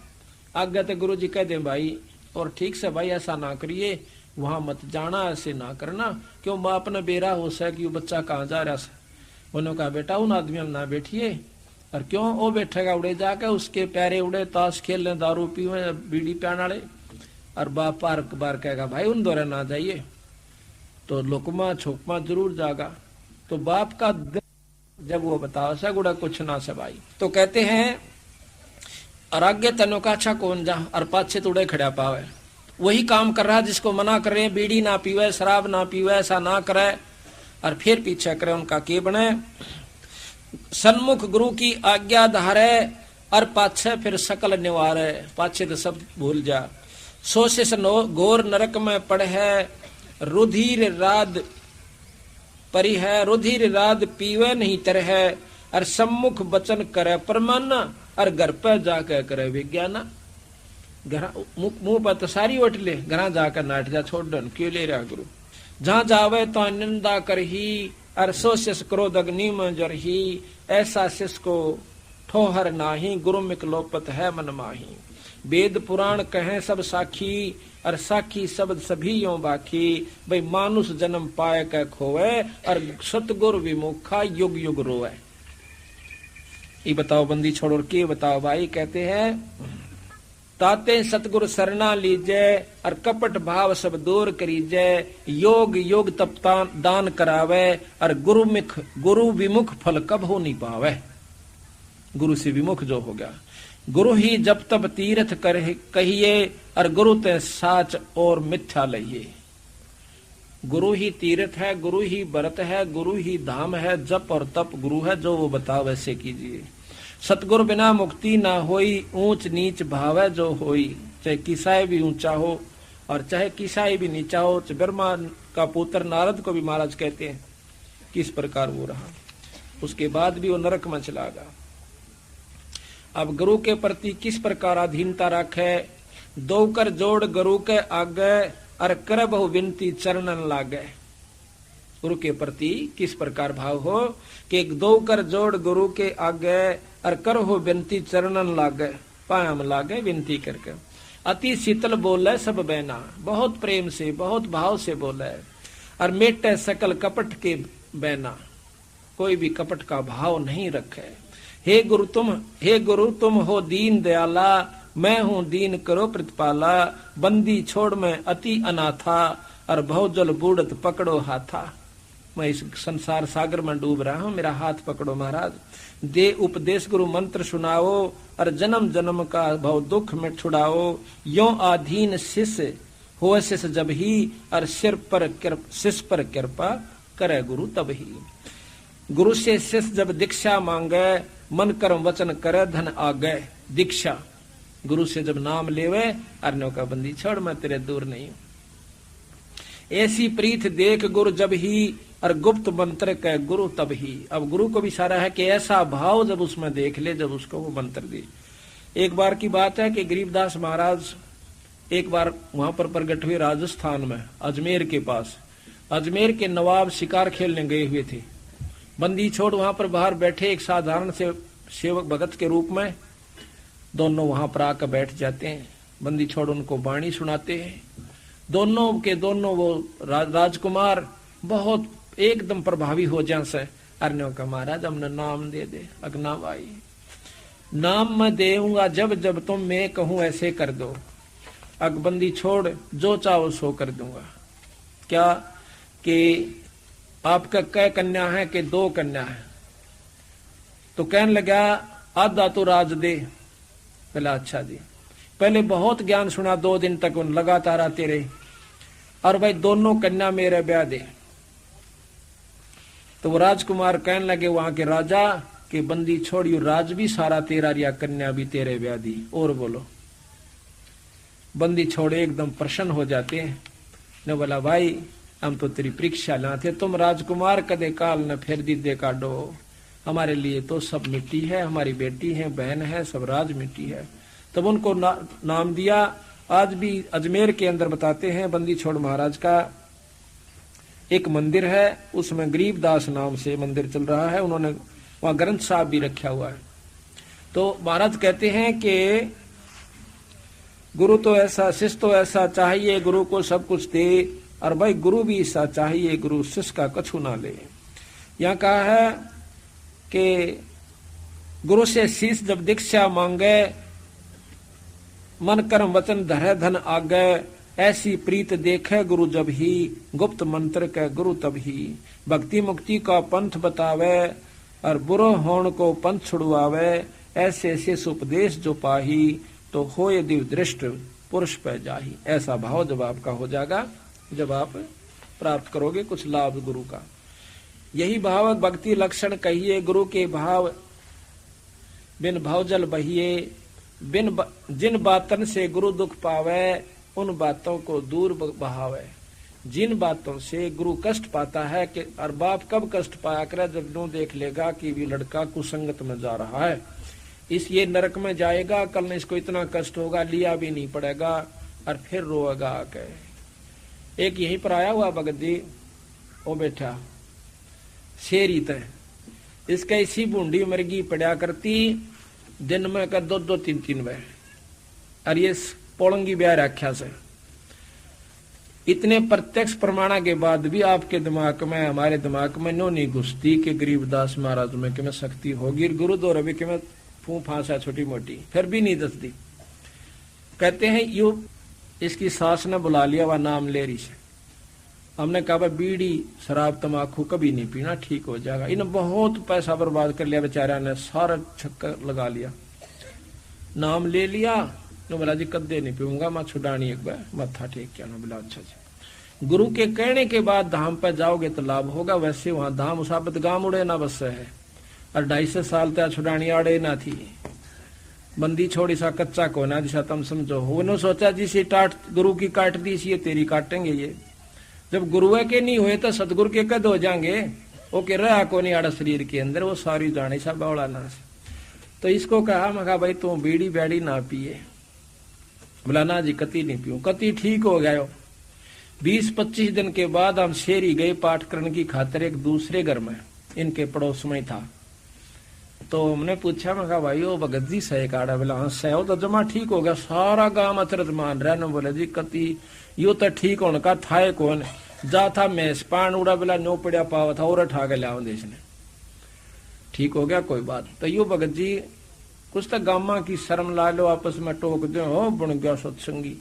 आज्ञा तो गुरु जी कह दे भाई, और ठीक से भाई ऐसा ना करिए, वहां मत जाना, ऐसे ना करना। क्यों बाप ने बेरा हो सा कि बच्चा कहाँ जा रहा है। उन्होंने कहा बेटा उन आदमियों ना बैठिए, और क्यों वो बैठेगा उड़े जाके, उसके प्यारे उड़े ताश खेल ले, दारू पीवे, बीड़ी पियाने वाले। और बाप बार बार कहेगा भाई उन दौरे ना जाइए, तो लुकमा छोकमा जरूर जागा। तो बाप का जब वो बताओ सा गुड़ा कुछ ना से भाई, तो कहते हैं और आगे तनो का अच्छा कौन जा, और पाछे तुड़े खड़ा पावे। वही काम कर रहा जिसको मना कर रहे हैं, बीड़ी ना पीवे, शराब ना पीवे, ऐसा ना करे, और फिर पीछे करे, उनका के बने। सन्मुख गुरु की आज्ञा धारे, और पाछे फिर सकल निवारे। पाछे तो सब भूल जा। सोशिस घोर नरक में पड़े, रुधिर राद परी है। रुधिर राद पीवे नहीं तरह, और सम्मुख वचन करे परमाना, और घर पे जाकर करे विज्ञाना। मुंह पर तो सारी वट ले, घर जाकर नाट जा छोड़ डन, क्यों ले रहा गुरु। जहां जावे तो निंदा कर ही, और सो शिष क्रोध अग्नि में जर ही। ऐसा शिष को ठोहर नाही, गुरु मिकलोपत है मन माही। वेद पुराण कहें सब साखी, और साखी शब्द सभी यों बाकी। भाई मानुष जन्म पाए कै खोवे, और सतगुरु विमुखा युग युग रोए। ये बताओ बंदी छोड़, और के बताओ भाई। कहते हैं ताते सतगुरु सरना लीजै और कपट भाव सब दूर करीजै। योग योग तप दान करावे और गुरु विमुख फल कब हो नहीं पावे। गुरु से विमुख जो हो गया, गुरु ही जब तब तीर्थ कर कहिए और गुरु ते साच और मिथ्या लइए। गुरु ही तीर्थ है, गुरु ही व्रत है, गुरु ही धाम है, जप और तप गुरु है, जो वो बता वैसे कीजिए। सतगुरु बिना मुक्ति ना होई, ऊंच नीच भाव है जो होई। चाहे किसाई भी ऊंचा हो और चाहे किसाई भी नीचा हो। ब्रह्मा का पुत्र नारद को भी महाराज कहते हैं किस प्रकार वो रहा, उसके बाद भी वो नरक में चला गया। अब गुरु के प्रति किस प्रकार अधीनता रखे। दो कर जोड़ गुरु के आगे और कर बहु विनती चरणन लागे। गुरु के प्रति किस प्रकार भाव हो कि दो कर जोड़ गुरु के आगे और कर हो विनती चरणन लागे, पायम लागे विनती करके। अति शीतल बोले सब बैना, बहुत प्रेम से बहुत भाव से बोले और मेटे सकल कपट के बैना, कोई भी कपट का भाव नहीं रखे। हे गुरु तुम हो दीन दयाला, मैं हूँ दीन करो प्रतिपाला। बंदी छोड़ मैं अति अनाथा और बहुजल बूढ़त पकड़ो हाथा। मैं इस संसार सागर में डूब रहा हूँ, मेरा हाथ पकड़ो महाराज। दे उपदेश गुरु मंत्र सुनाओ और जन्म जन्म का भव दुख में छुड़ाओ। यो आधीन शिष्य हो शिष्य जब ही और शिष्य पर कृपा करे गुरु तब ही। गुरु से शिष्य जब दीक्षा मांगे, मन कर्म वचन करे धन आगे। दीक्षा गुरु से जब नाम लेवे, अर्णों का बंदी छोड़ मैं तेरे दूर नहीं हूं। ऐसी प्रीत देख गुरु जब ही और गुप्त मंत्र कह गुरु तब ही। अब गुरु को भी सारा है कि ऐसा भाव जब उसमें देख ले, जब उसको वो मंत्र दे। एक बार की बात है कि गरीबदास महाराज एक बार वहां पर प्रकट हुए राजस्थान में, अजमेर के पास। अजमेर के नवाब शिकार खेलने गए हुए थे। बंदी छोड़ वहां पर बाहर बैठे एक साधारण से सेवक भगत के रूप में, दोनों वहां पर आकर बैठ जाते हैं। बंदी छोड़ उनको वाणी सुनाते हैं। दोनों के दोनों वो राजकुमार बहुत एकदम प्रभावी हो जाए से। अर्ण्यों का महाराज हमने नाम दे दे। अगना भाई नाम मैं देऊंगा जब जब तुम मैं कहूं ऐसे कर दो। अगबंदी छोड़ जो चाहो सो कर दूंगा। क्या कि आपका कै कन्या है कि दो कन्या है? तो कहने लगा आधा तो राज दे। बोला अच्छा जी। पहले बहुत ज्ञान सुना, 2 दिन तक उन लगातार आते रहे और भाई दोनों कन्या मेरे ब्याह दे। तो वो राजकुमार कहने लगे वहां के राजा कि बंदी छोड़ियो, राज भी सारा तेरा रिया, कन्या भी तेरे ब्याह दी। और बोलो। बंदी छोड़े एकदम प्रसन्न हो जाते हैं। ने बोला भाई हम तो तेरी परीक्षा लाते, तुम राजकुमार कदे काल न फिर दीदे काटो। हमारे लिए तो सब मिट्टी है, हमारी बेटी है, बहन है, सब राज मिट्टी है। तब उनको नाम दिया। आज भी अजमेर के अंदर बताते हैं बंदी छोड़ महाराज का एक मंदिर है, उसमें गरीबदास नाम से मंदिर चल रहा है। उन्होंने वहां ग्रंथ साहब भी रखा हुआ है। तो महाराज कहते हैं कि गुरु तो ऐसा, शिष्य तो ऐसा चाहिए, गुरु को सब कुछ दे। और भाई गुरु भी ऐसा चाहिए, गुरु शिष्य का कछु ना ले। यहाँ कहा है कि गुरु से शिष्य जब दीक्षा मांगे, मन कर्म वचन धरे धन आगे। ऐसी प्रीत देखे गुरु जब ही, गुप्त मंत्र के गुरु तब ही। भक्ति मुक्ति का पंथ बतावे और बुरो होण को पंथ छुड़वावे। ऐसे शिष्य उपदेश जो पाही, तो होए दिव्य दृष्ट पुरुष पे जाही। ऐसा भाव जब आपका हो जाएगा, जब आप प्राप्त करोगे कुछ लाभ गुरु का। यही भाव भक्ति लक्षण कहिए। गुरु के भाव बिन भावजल बहिए। जिन बातन से गुरु दुख पावे, उन बातों को दूर बहावे। जिन बातों से गुरु कष्ट पाता है कि और बाप कब कष्ट पाया करे, जब नो देख लेगा कि भी लड़का कुसंगत में जा रहा है, इस ये नरक में जाएगा, कल ने इसको इतना कष्ट होगा, लिया भी नहीं पड़ेगा और फिर रोएगा आके। एक यहीं पर आया हुआ भगत जी, वो बैठा शेरी तय, इसका इसी बूंदी मरगी पड़ा करती, दिन में का 2-2 3-3 बह, और ये पोलंगी ब्याह रख्या से। इतने प्रत्यक्ष प्रमाणा के बाद भी आपके दिमाग में, हमारे दिमाग में नो नहीं घुसती कि गरीबदास महाराज में कि मैं शक्ति होगी, गुरु दो रवि कि मैं फू फांसा छोटी मोटी, फिर भी नहीं दसती। कहते हैं यू इसकी सास ने बुला लिया, वह नाम ले रही से। हमने कहा भाई बीड़ी शराब तमाकू कभी नहीं पीना, ठीक हो जाएगा। इन्हें बहुत पैसा बर्बाद कर लिया बेचारा ने, सारा चक्कर लगा लिया, नाम ले लिया। नो बोला जी कदे नहीं पीऊंगा, मैं छुड़ानी एक बार मत्था टेक क्या। नो बोला अच्छा जी। गुरु के कहने के बाद धाम पे जाओगे तो लाभ होगा। वैसे वहां धाम साबित गांव उड़े ना बस है, और 250 साल तक छुड़ानी आड़े ना थी। बंदी छोड़ी सा कच्चा कोना जिसा तुम समझो। उन्होंने सोचा जिसे टाट गुरु की काट दी सी, ये तेरी काटेंगे ये। जब गुरु के नहीं हुए तो सतगुरु के कद हो जाएंगे। वो कह रहा को नहीं आड़ा शरीर के अंदर, वो सारी जाने सा बौड़ा ना। तो इसको कहा, मैं कहा भाई तू बीड़ी बैड़ी ना पिए। बोला ना जी कति नहीं पीऊं। कति ठीक हो गया। 20-25 दिन के बाद हम शेरी गए पाठ करने की खातिर एक दूसरे घर में, इनके पड़ोस में था। तो हमने पूछा, मैं कहा भाई वो भगत जी सही काड़ा। बोला हाँ सही हो तो जमा ठीक हो गया। सारा गांव अचरज मान रहा है। बोले जी कति यो तो ठीक होने का था कौन जा था मैस पान उड़ा। बोला नो पड़ा पावा था और उठा के लिया देश ने, ठीक हो गया कोई बात। तो यो भगत जी कुछ तो गामा की शर्म ला लो, आपस में टोक दो, हो बन गया सत्संगी।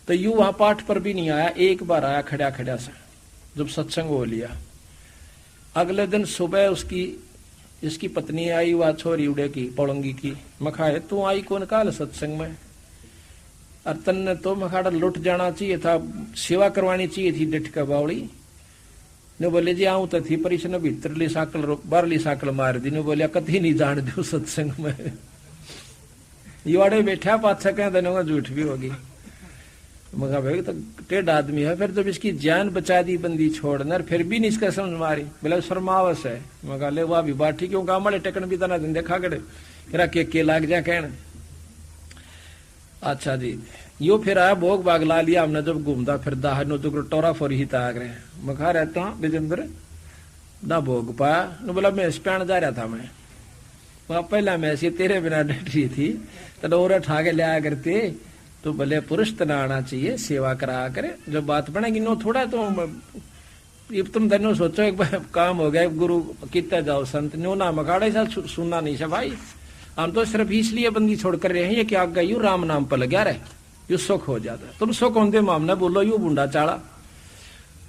तो यू वहां पाठ पर भी नहीं आया, एक बार आया खड़ा खड़ा से जब सत्संग हो लिया। अगले दिन सुबह उसकी इसकी पत्नी आई, वह छोरी उड़े की पौड़ंगी की। मखाए तू आई कौन काल सत्संग में, और तन्ने तो मखाड़ा लुट जाना चाहिए था, सेवा करवानी चाहिए थी डिठ का बावड़ी ने। बोले जी आऊं तो थी पर इसने भीतरली साकल बाहरली साकल मार दी। ने बोलिया कभी नहीं जान दो सत्संग में। युवाड़े बैठा पाछा कह देने झूठ भी होगी। मगा भाई तो टेढ़ आदमी है, फिर जब इसकी जान बचा दी बंदी छोड़ना, फिर भी नहीं इसका समझ मारी। बोला शर्मावस है। मगा ले वह भी बात ठीक, गाँव वाले टेकन भी तना दिन देखा करे के लाग जा कहना। अच्छा जी यो फिर आया भोग भाग ला लिया हमने। जब घूमता फिरता है नो तो टोरा फोरी ही ताक रहे। मखा रहता हूँ विजेंद्र ना भोग पाया। नो बोला मैं स्पैन जा रहा था मैं, वहां पहला मैं ऐसी तेरे बिना डट रही थी तो डोरा ठा के लिया करते। तो भले पुरुष तना आना चाहिए, सेवा करा करे, जब बात बनेगी नो थोड़ा तो तुम धनो सोचो एक बार काम हो गया गुरु कितना जाओ संत नो ना मखाड़े सा सुनना नहीं सा भाई। हम तो सिर्फ इसलिए बंदी छोड़ कर रहे हैं ये क्या गई राम नाम पर लगा रहे, यू सुख हो जाता। तुम सुख होते मामने बोलो यू बूंडा चाड़ा।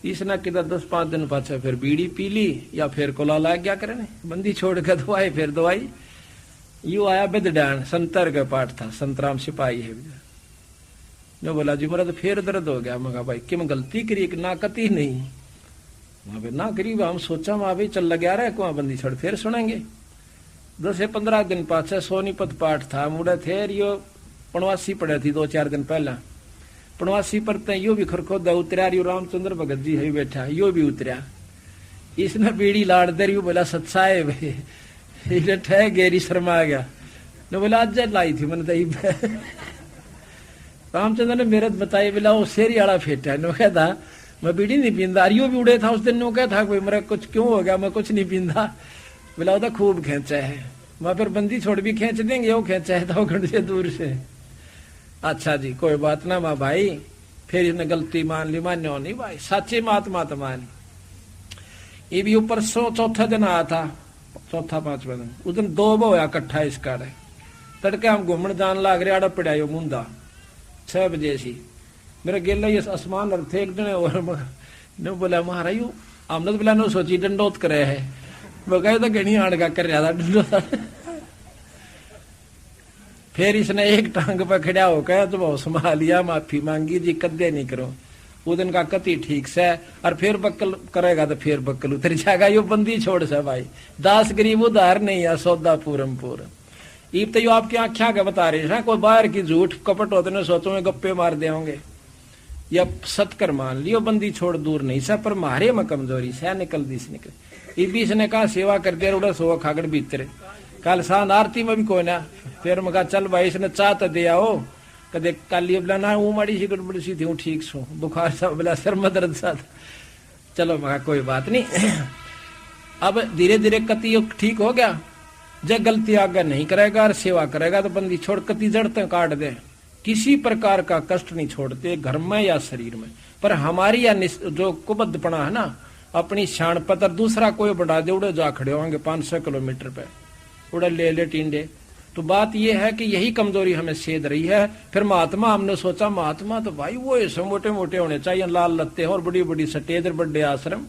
इसने किधर 10-5 दिन पाछे फिर बीड़ी पी ली या फिर कोला लाग गया करे बंदी छोड़ कर दवाई फिर दवाई। यू आया बिदडान संतर का पाठ था, संतराम सिपाही है। जो बोला जी मेरा तो फिर दर्द हो गया। मैं कहा भाई कि मैं गलती करी ना कती नहीं, वहां पे ना करी। हम सोचा वहां भी चल लगा रहा है को बंदी छोड़ फिर सुनेंगे। 10-15 दिन पाछे सोनीपत पाठ था, मुड़े थे यो पणवासी पड़े थी 2-4 दिन पहला। पणवासी पर यो भी खरखोदा उतरा, यो रामचंद्र भगत जी है बैठा, यो भी उतरा। इसने बीड़ी लाड़ दे रही बोला सच्चा है भाई ठह गेरी शर्मा आ गया। ने बोला आज लाई थी मैंने तो रामचंद्र ने मेरे बताई। बोला वो शेरी आड़ा फेटा नो कहता मैं बीड़ी नहीं पींदा। यो भी उड़े था उस दिन नो क्या था कोई मेरा कुछ क्यों हो गया मैं कुछ नहीं पींदा। बोला वो खूब खेचा है, मैं फिर बंदी छोड़ भी खींच देंगे, वो खेचा है तो घंटे से दूर से। अच्छा जी कोई बात ना माँ भाई, फिर इसने गलती मान ली, मान्यो नहीं भाई सच्ची महात्मा तो मान। ये भी ऊपर 104 दिन आया था, 4-5 दिन। उस दिन 2 होया इकट्ठा इसका तड़के हम घूमने जान लाग रहे आड़ा पड़ा मुंदा 6 बजे सी मेरे गेला ये आसमान थे एक जने और बोला महारा यू हमने तो बोला नो सोची डंडोत करे है बगाए तो घनी आड़ का कर रहा था डंडोत। फिर इसने एक टांग पर खड़ा होकर तो बहुत संभालिया, माफी मांगी जी कदे नहीं करो। वो दिन का कति ठीक से और फिर बक्कल करेगा तो फिर बक्कल उतर जाएगा। यो बंदी छोड़ से भाई, दास गरीब उधार नहीं है सौदा पूरम पूर। ईब तो यो आपकी आख्या के बता रहे हैं कोई बाहर की झूठ कपट होते न सोचो में गप्पे मार दे होंगे या सतकर मान लियो बंदी छोड़ दूर नहीं सा पर मारे में कमजोरी से निकल दी से निकले। इबी ने कहा सेवा कर दे उड़ा सो खागड़ भीतरे कल सान आरती में भी कोई ना। फिर मैं कहा चल भाई इसने चाह तो दे आओ कदे काली बोला ना वो माड़ी सी गड़बड़ी सी थी हूँ ठीक सो बुखार सा बोला सर में दर्द सा। चलो मैं कोई बात नहीं। अब धीरे धीरे कति ठीक हो गया। जब गलती आगे नहीं करेगा और सेवा करेगा तो बंदी छोड़ कति जड़ते काट दे। किसी प्रकार का कष्ट नहीं छोड़ते घर में या शरीर में। पर हमारी या जो कुबद्धपना है ना अपनी शान पतर दूसरा कोई बढ़ा दे उड़े जा खड़े होंगे 500 किलोमीटर पे उड़े ले टींडे तो बात यह है कि यही कमजोरी हमें सेध रही है। फिर महात्मा, हमने सोचा महात्मा तो भाई वो ऐसे मोटे मोटे होने चाहिए, लाल लत्ते और बड़ी बड़ी सटेज, बड़े आश्रम,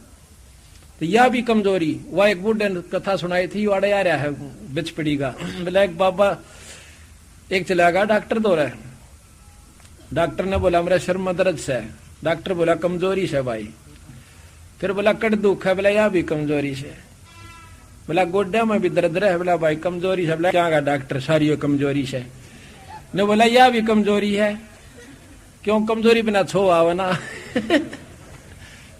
तो यह भी कमजोरी। वह एक बुढ़े ने कथा सुनाई थी, वाड़े आ रहा है बिचपड़ी का, बोला एक बाबा एक चला गया डॉक्टर दो रहे, डॉक्टर ने बोला मेरा सिर में दर्द से, डॉक्टर बोला कमजोरी से भाई। फिर बोला कट दुख है, बोला यह भी कमजोरी से। बोला गोड्डे में भी दर्द रहे, बोला भाई कमजोरी से। बोला क्या गा डॉक्टर, सारी कमजोरी से। ने बोला यह भी कमजोरी है, क्यों कमजोरी बिना छो आवे ना।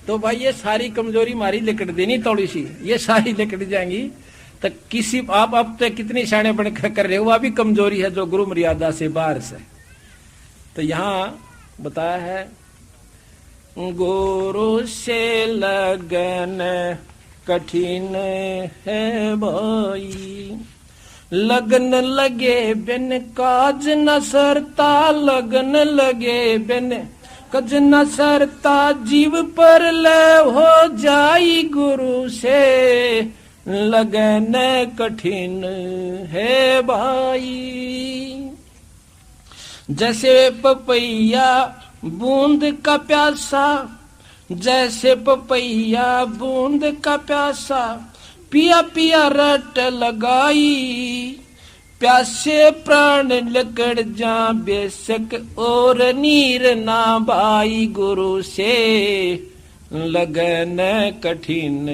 तो भाई ये सारी कमजोरी मारी लिकट देनी थोड़ी सी, ये सारी लिकट जाएंगी तो किसी आप अब तो कितनी शाणे बन कर रहे हो, वह भी कमजोरी है जो गुरु मर्यादा से बाहर से। तो यहाँ बताया है गुरु से लगन कठिन है भाई, लगन लगे बिन काज न सरता, लगन लगे बिन काज न सरता, जीव पर ले हो जाई गुरु से लगन कठिन है भाई। जैसे पपैया बूंद का प्यासा, जैसे पपैया बूंद का प्यासा, पिया पिया रट लगाई, प्यासे प्राण लकड़ जा बेशक और नीर ना भाई, गुरु से लगन कठिन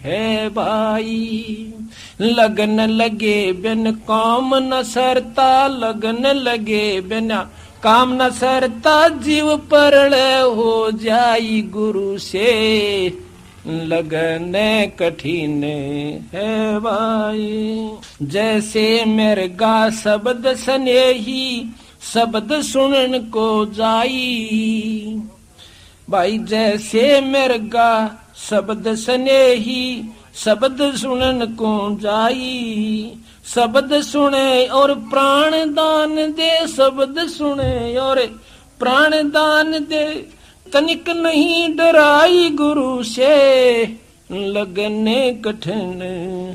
है भाई। लगन लगे बिन काम न सरता, लगन लगे बिना काम न सरता, जीव परल हो जाई गुरु से लगन कठिन है भाई। जैसे मृगा शब्द स्नेही, शब्द सुनन को जाई भाई, जैसे मृगा शब्द स्नेही, शब्द सुनन को जाई, शब्द सुने और प्राण दान दे, शब्द सुने और प्राण दान दे, तनिक नहीं डराई गुरु से लगने कठिन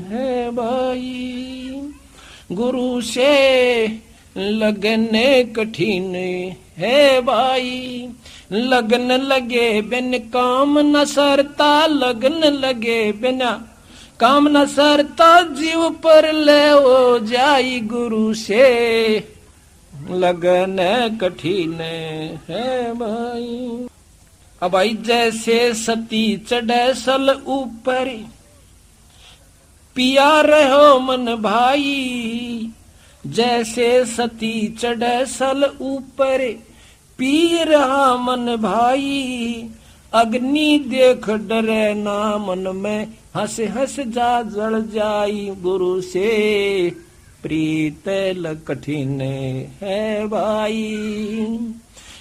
है भाई, गुरु से लगने कठिन है भाई। लगन लगे बिन काम न सरता, लगन लगे बिना काम न सरता, जीव पर ले हो जाई गुरु से लगन कठिन है भाई। अब भाई जैसे सती चढ़े सल ऊपर, पिया रहो मन भाई, जैसे सती चढ़े सल ऊपर, पी रहा मन भाई, अग्नि देख डरे ना मन में, हंस हंस जा जल जाई गुरु से प्रीत कठिन है भाई।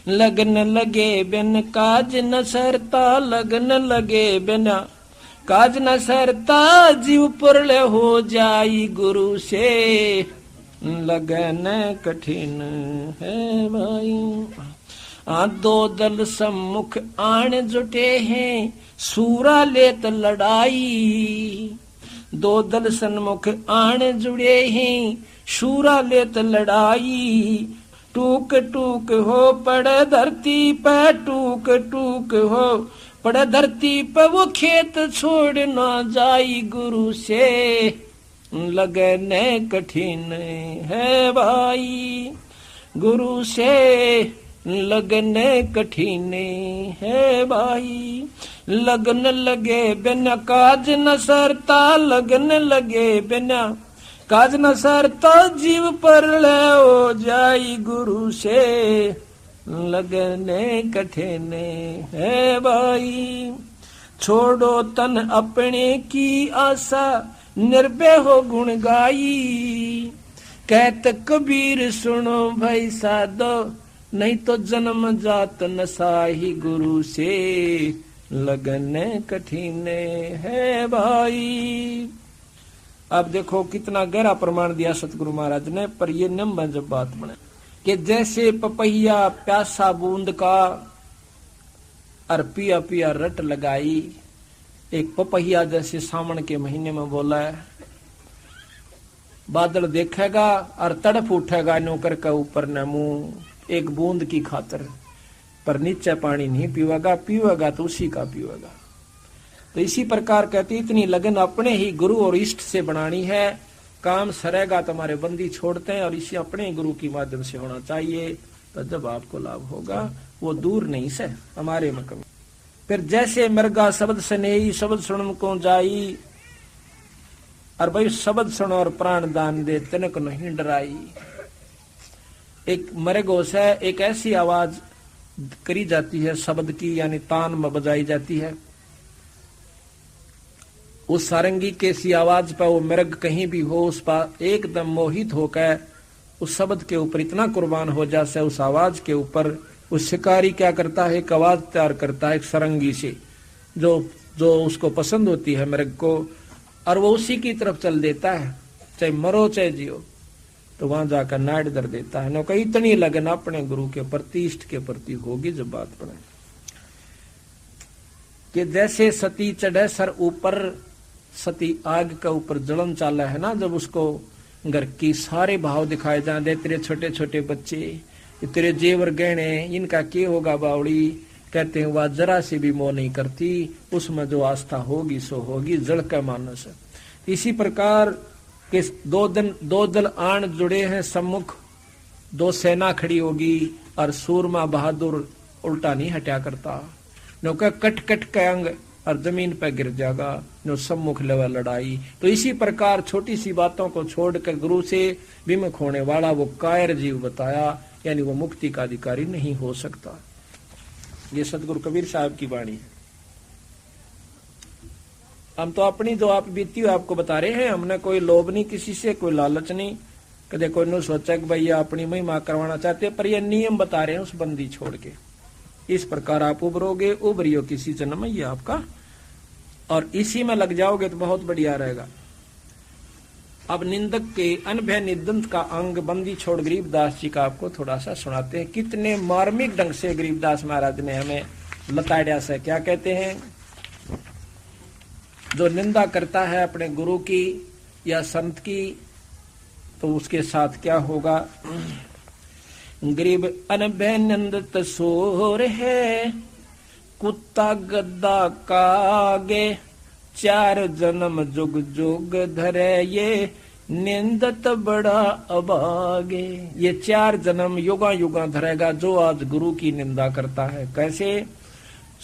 लगन लगे बिन काज न सरता, लगन लगे बिना काज न सरता, जीव पुरले हो जाई गुरु से लगन कठिन है भाई। दो दल सम्मुख आण जुटे हैं, सूरा लेत लड़ाई, दो दल सन्मुख आण जुड़े हैं, सूरा लेत लड़ाई, टूक टूक हो पड़े धरती पे, टूक टूक हो पड़े धरती पे, वो खेत छोड़ ना जाई गुरु से लगने कठिन है भाई, गुरु से लगने कठिन है भाई। लगन लगे बिना काज न सरता, लगन लगे बिना काज न सरता, जीव पर ले हो जाई गुरु से लगने कठिन है भाई। छोड़ो तन अपने की आशा, निर्भय हो गुण गाई, कहत कबीर सुनो भाई साधो, नहीं तो जन्म जात नसाही गुरु से लगन कठिन है भाई। अब देखो कितना गहरा प्रमाण दिया सतगुरु महाराज ने, पर ये निम्न जब बात बने कि जैसे पपैया प्यासा बूंद का और पिया पिया रट लगाई, एक पपैया जैसे सावन के महीने में बोला है, बादल देखेगा और तड़प उठेगा नौकर के ऊपर न मुंह एक बूंद की खातर, पर नीचे पानी नहीं पीवेगा, पीवेगा तो उसी का पीवेगा। तो इसी प्रकार कहती इतनी लगन अपने ही गुरु और इष्ट से बनानी है। काम सरेगा तुम्हारे बंदी छोड़ते हैं और इसी अपने ही गुरु के माध्यम से होना चाहिए, तो जब आपको लाभ होगा वो दूर नहीं से हमारे में कमी। फिर जैसे मृगा शब्द स्नेही शब्द सुन को जाई, और भाई शब्द सुनो और प्राण दान दे तिनक नहीं डराई। एक मृगो से एक ऐसी आवाज करी जाती है शब्द की, यानी तान में बजाई जाती है। उस सारंगी के सी आवाज पर वो मृग कहीं भी हो उस पर एकदम मोहित होकर उस शब्द के ऊपर इतना कुर्बान हो जाता है, उस आवाज के ऊपर। उस शिकारी क्या करता है, एक आवाज तैयार करता है एक सारंगी से, जो उसको पसंद होती है मृग को, और वो उसी की तरफ चल देता है, चाहे मरो चाहे जियो। तो वहां जाकर नाड़ दर देता है। कहीं इतनी लगन अपने गुरु के प्रति इष्ट के प्रति होगी जब बात पड़े कि जैसे सती चढ़े सर ऊपर, सती आग के ऊपर जलन चाला है ना, जब उसको घर की सारे भाव दिखाए जाते, तेरे छोटे छोटे बच्चे, तेरे जेवर गहने, इनका क्या होगा बावड़ी, कहते हैं वह जरा से भी मोह नहीं करती, उसमें जो आस्था होगी सो होगी, जड़ का मानस। इसी प्रकार के दो दल आण जुड़े हैं सम्मुख, दो सेना खड़ी होगी और सूरमा बहादुर उल्टा नहीं हटा करता, नौका कट कट के अंग और जमीन पर गिर जाएगा, नो सम्मुख लेवा लड़ाई। तो इसी प्रकार छोटी सी बातों को छोड़कर गुरु से विमुख होने वाला वो कायर जीव बताया, यानी वो मुक्ति का अधिकारी नहीं हो सकता। ये सतगुरु कबीर साहब की वाणी है। हम तो अपनी जो आप बीती हुई आपको बता रहे हैं, हमने कोई लोभ नहीं किसी से, कोई लालच नहीं, कदे कोई ने सोचा कि भैया अपनी महिमा करवाना चाहते, पर ये नियम बता रहे हैं उस बंदी छोड़ के। इस प्रकार आप उभरोगे, उभरियो किसी जन्म में, ये आपका, और इसी में लग जाओगे तो बहुत बढ़िया रहेगा। अब निंदक के अनभय निदंत का अंग बंदी छोड़ गरीबदास जी का आपको थोड़ा सा सुनाते हैं। कितने मार्मिक ढंग से गरीबदास महाराज ने हमें लताड़िया से क्या कहते हैं। जो निंदा करता है अपने गुरु की या संत की, तो उसके साथ क्या होगा। गरीब अनभय निंदित सोर है, कुत्ता गद्दा कागे, चार जन्म जुग जुग धरे, ये निंदत बड़ा अभागे। ये 4 जन्म युगा युगा धरेगा जो आज गुरु की निंदा करता है। कैसे?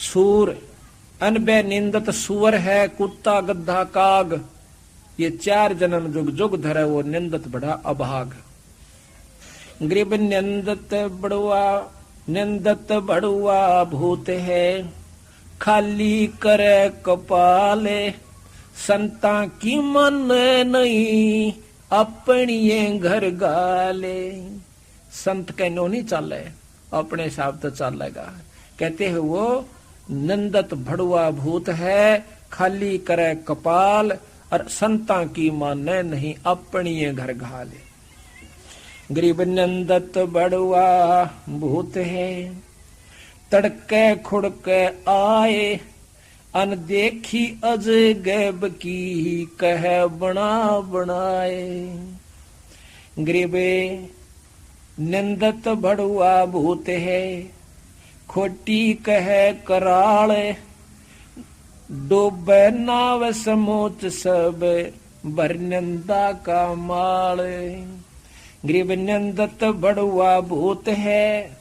सूर अनबे निंदत सुअर है, कुत्ता गद्दा काग, ये 4 जन्म जुग जुग धरे वो निंदत बड़ा अभाग। गरीब निंदत बड़ुआ भूत है, खाली करे कपाले, संता की मन नहीं अपनी घर गाले। संत कहनो नहीं चले, अपने हिसाब तो चलेगा। कहते हैं वो नंदत भड़ुआ भूत है, खाली करे कपाल, और संता की माने नहीं अपनी घर घाले। गरीब नंदत बड़ुआ भूत है, तड़के खुड़के आए, अनदेखी अजगैब की कह बना बनाए। गरीबे नंदत बड़ुआ भूत है, खोटी कह कराल, डूबे नाव समोच सब भर नंदा का माल। गरीब नंदत बड़ुआ भूत है,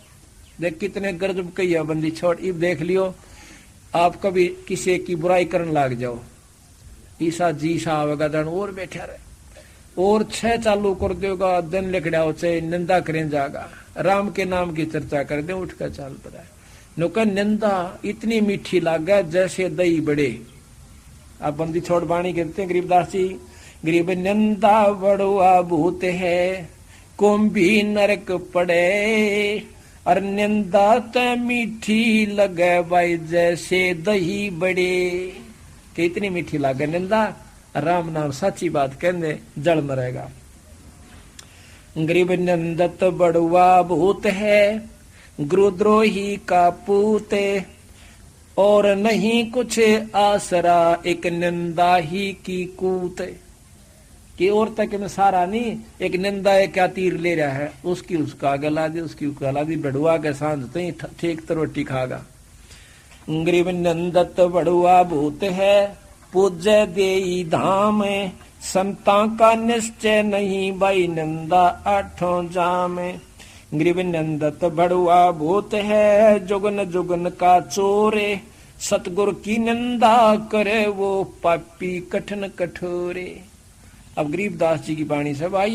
देख कितने गरजब कैया बंदी छोड़। इब देख लियो आप कभी किसी की बुराई करने लाग जाओ, ईसा जी सा आवेगा दन और बैठा रहे, और 6 चालू कर देगा, दिन लिखड़ा से निंदा करें जागा, राम के नाम की चर्चा कर दे, उठ कर चाल पड़ा। नुका निंदा इतनी मीठी लागा जैसे दही बड़े। आप बंदी छोड़ बाणी कहते हैं गरीबदास जी। गरीब निंदा बड़ुआ भूत है, कुंभी नरक पड़े, और निंदा त मीठी लगे भाई जैसे दही बड़े। कि इतनी मीठी लागे निंदा, राम नाम सच्ची बात कहने जल मरेगा। गरीब निंदत बड़ुआ भूत है, गुरुद्रोही का पूते, और नहीं कुछ आसरा एक निंदा ही की कूत। कि और तक में सारा नहीं, एक निंदा है क्या तीर ले रहा है, उसकी उसका गला दी, उसकी गला दी, बड़ुआ के सांझ तो ही ठीक तो रोटी खागा। गरीब नंदत बड़ुआ भूत है, पूज्य देई धाम, संता का निश्चय नहीं भाई नंदा आठों जाम। गरीब नंदत बड़ुआ भूत है, जुगन जुगन का चोरे, सतगुरु की निंदा करे वो पापी कठिन कठोरे। अब गरीबदास जी की वाणी से भाई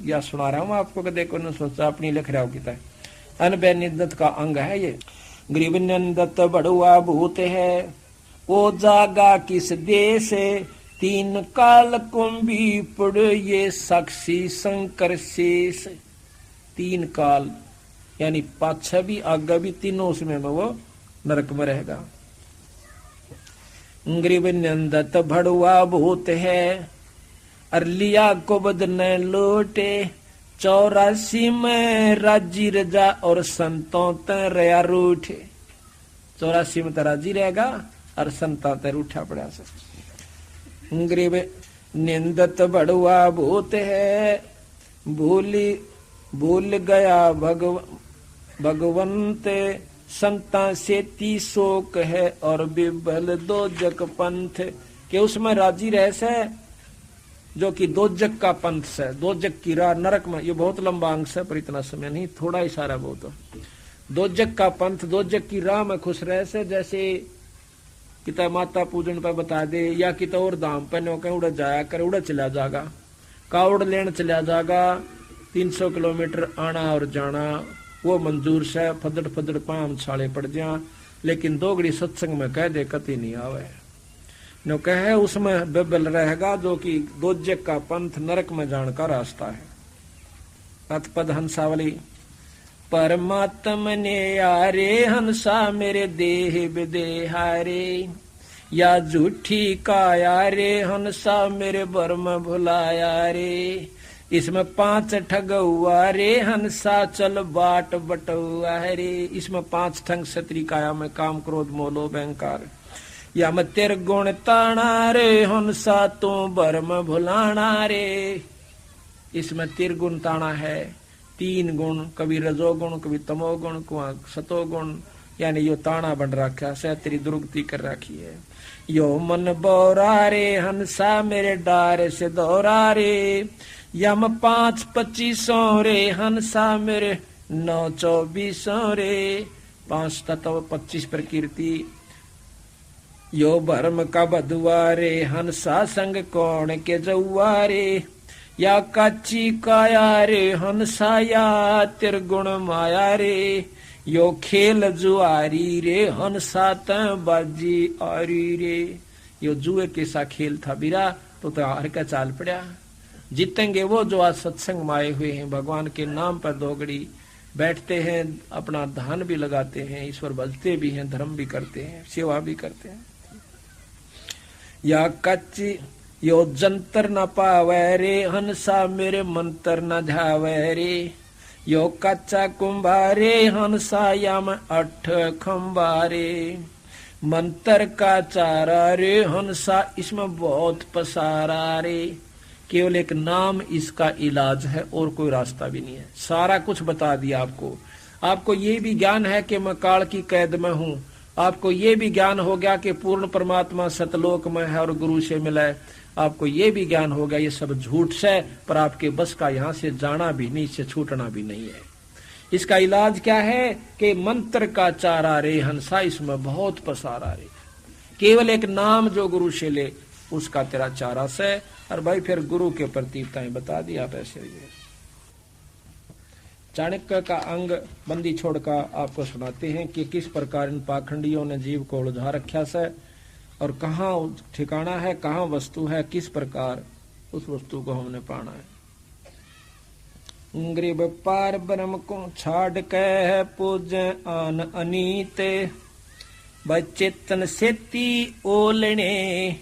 या सुना रहा हूं आपको, देखो न सोचा अपनी लिख रहा हो किता अनबे निंदत का अंग है ये। गरीब नंदत बड़ुआ भूत है, वो जागा किस देश, तीन काल कुंभी पड़ ये साक्षी शंकर शेष। तीन काल यानी पाछा भी आगा भी, तीनों उसमें में वो नरक में रहेगा। गरीब नंदत बड़ुआ भूत है, अरलिया को बदने लौटे, 84 में राजी रजा और संतों ते रया रूठे। 84 में तो राजी रहेगा और संतों ते रूठा पड़ा से। गरीब निंदत बड़ुआ भूत है, भूल गया भगवंत, संता से ती शोक है और बिबल दो जग पंथ। के उसमें राजी रह से जो कि दो जग का पंथ से, दो जग की राह नरक में, ये बहुत लंबा अंग है पर इतना समय नहीं, थोड़ा ही सारा बहुत। दो जग का पंथ, दो जग की राह में खुश रह से, जैसे किता माता पूजन पर बता दे या किता और धाम पर नो कहीं उड़ जाया कर, उड़ चला जागा, कावड़ लेन चला जागा, 300 किलोमीटर आना और जाना वो मंजूर से, फदड़ फदड़ पाम छाले पड़ जा, लेकिन दोगड़ी सत्संग में कह दे कति नहीं आवे नो कहे उसमें बेबल रहेगा, जो कि दो जग का पंथ नरक में जाने का रास्ता है। अतपद हंसावली। परमात्म ने यारे हंसा मेरे देह विदेहारे, या झूठी काया रे हंसा मेरे बर्म भुलाया रे। इसमें 5 ठग हुआ रे हंसा चल बाट बटुआ रे। इसमें 5 ठग क्षत्रि काया में काम क्रोध मोलो अहंकार। या मैं तेरे गुण ताना रे हंसा तू बर्म भुलाना रे। इसमें तिरगुण ताना है, 3 गुण, कभी रजोगुण, कभी तमोगुण, कभी सतोगुण, यानी यो ताना बन रखा है, तेरी दुर्गति कर रखी है। यो मन बोरा रे हंसा मेरे डारे से दौरा रे। यम 5-25 रे हंसा मेरे 9-24 रे। 5 तत्व 25 प्रकृति। यो भरम का बधुआ रे हंसा संग कौन के जौआ रे। या काची काया रे हंसा या तिरगुण माया रे। यो खेल जुआरी रे हंसा त बाजी आरी रे। यो जुए के सा खेल था बिरा तो हार का चाल पड़ा। जीतेंगे वो जो आज सत्संग में आए हुए हैं, भगवान के नाम पर दोगड़ी बैठते हैं, अपना धन भी लगाते हैं, ईश्वर भजते भी हैं, धर्म भी करते हैं, सेवा भी करते हैं। या कच्ची यो जंतर न पावे रे हंसा मेरे मंत्र न ध्यावे रे। यो कच्चा कुंभारे हंसा यम 8 खंबारे। मंत्र का चारा रे हंसा इसमें बहुत पसारा रे। केवल एक नाम इसका इलाज है और कोई रास्ता भी नहीं है। सारा कुछ बता दिया आपको। आपको ये भी ज्ञान है कि मैं काल की कैद में हूँ। आपको ये भी ज्ञान हो गया कि पूर्ण परमात्मा सतलोक में है और गुरु से मिला है। आपको ये भी ज्ञान हो गया ये सब झूठ से, पर आपके बस का यहाँ से जाना भी नहीं, इससे छूटना भी नहीं है। इसका इलाज क्या है कि मंत्र का चारा रे हंसा इसमें बहुत पसारा रे। केवल एक नाम जो गुरु से ले उसका तेरा चारा से। और भाई फिर गुरु के प्रतीकताएं बता दी आप ऐसे। चाणक्य का अंग बंदी छोड़कर आपको सुनाते हैं कि किस प्रकार इन पाखंडियों ने जीव को उलझा रखा से और कहाँ ठिकाना है, कहाँ वस्तु है, किस प्रकार उस वस्तु को हमने पाना है। गरीब पार ब्रह्म को छाड़ के पूजे आन अनीते। चेतन सेती ओलने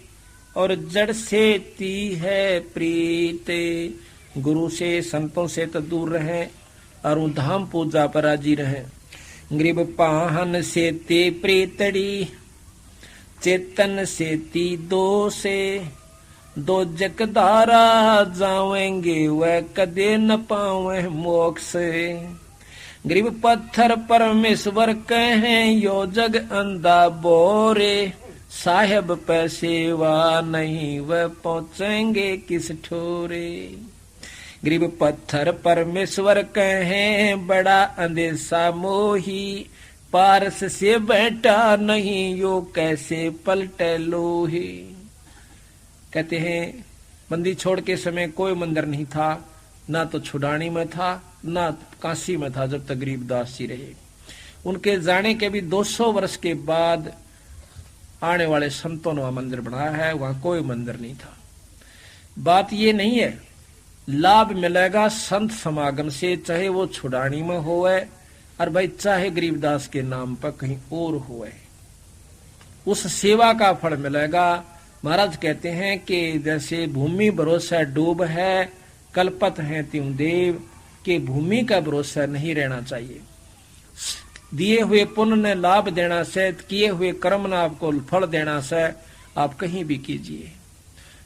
और जड़ सेती है प्रीते। गुरु से संतों से तो दूर रहे और धाम पूजा पर राजी रहे। गरीब पाहन से ते प्रीतड़ी चेतन से ती दो से। दो जकदारा जावेंगे वह कदे न पावे मोक्ष। गरीब पत्थर परमेश्वर कहें यो जग अंधा बोरे, साहेब पैसेवा नहीं वह पहुंचेंगे किस ठोरे। गरीब पत्थर परमेश्वर कहें बड़ा अंदेशा मोही, पारस से बैठा नहीं यो कैसे पलटे लोहे। कहते हैं बंदी छोड़ के समय कोई मंदिर नहीं था, ना तो छुड़ानी में था ना काशी में था जब तक गरीबदास जी रहे। उनके जाने के भी 200 वर्ष के बाद आने वाले संतों ने वहां मंदिर बनाया है, वहां कोई मंदिर नहीं था। बात ये नहीं है, लाभ मिलेगा संत समागम से, चाहे वो छुड़ानी में होए और भाई चाहे गरीबदास के नाम पर कहीं और होए, उस सेवा का फल मिलेगा। महाराज कहते हैं कि जैसे भूमि भरोसा डूब है, कल्पत है त्यों देव, कि भूमि का भरोसा नहीं रहना चाहिए। दिए हुए पुण्य ने लाभ देना से, किए हुए कर्म ने आपको फल देना से, आप कहीं भी कीजिए।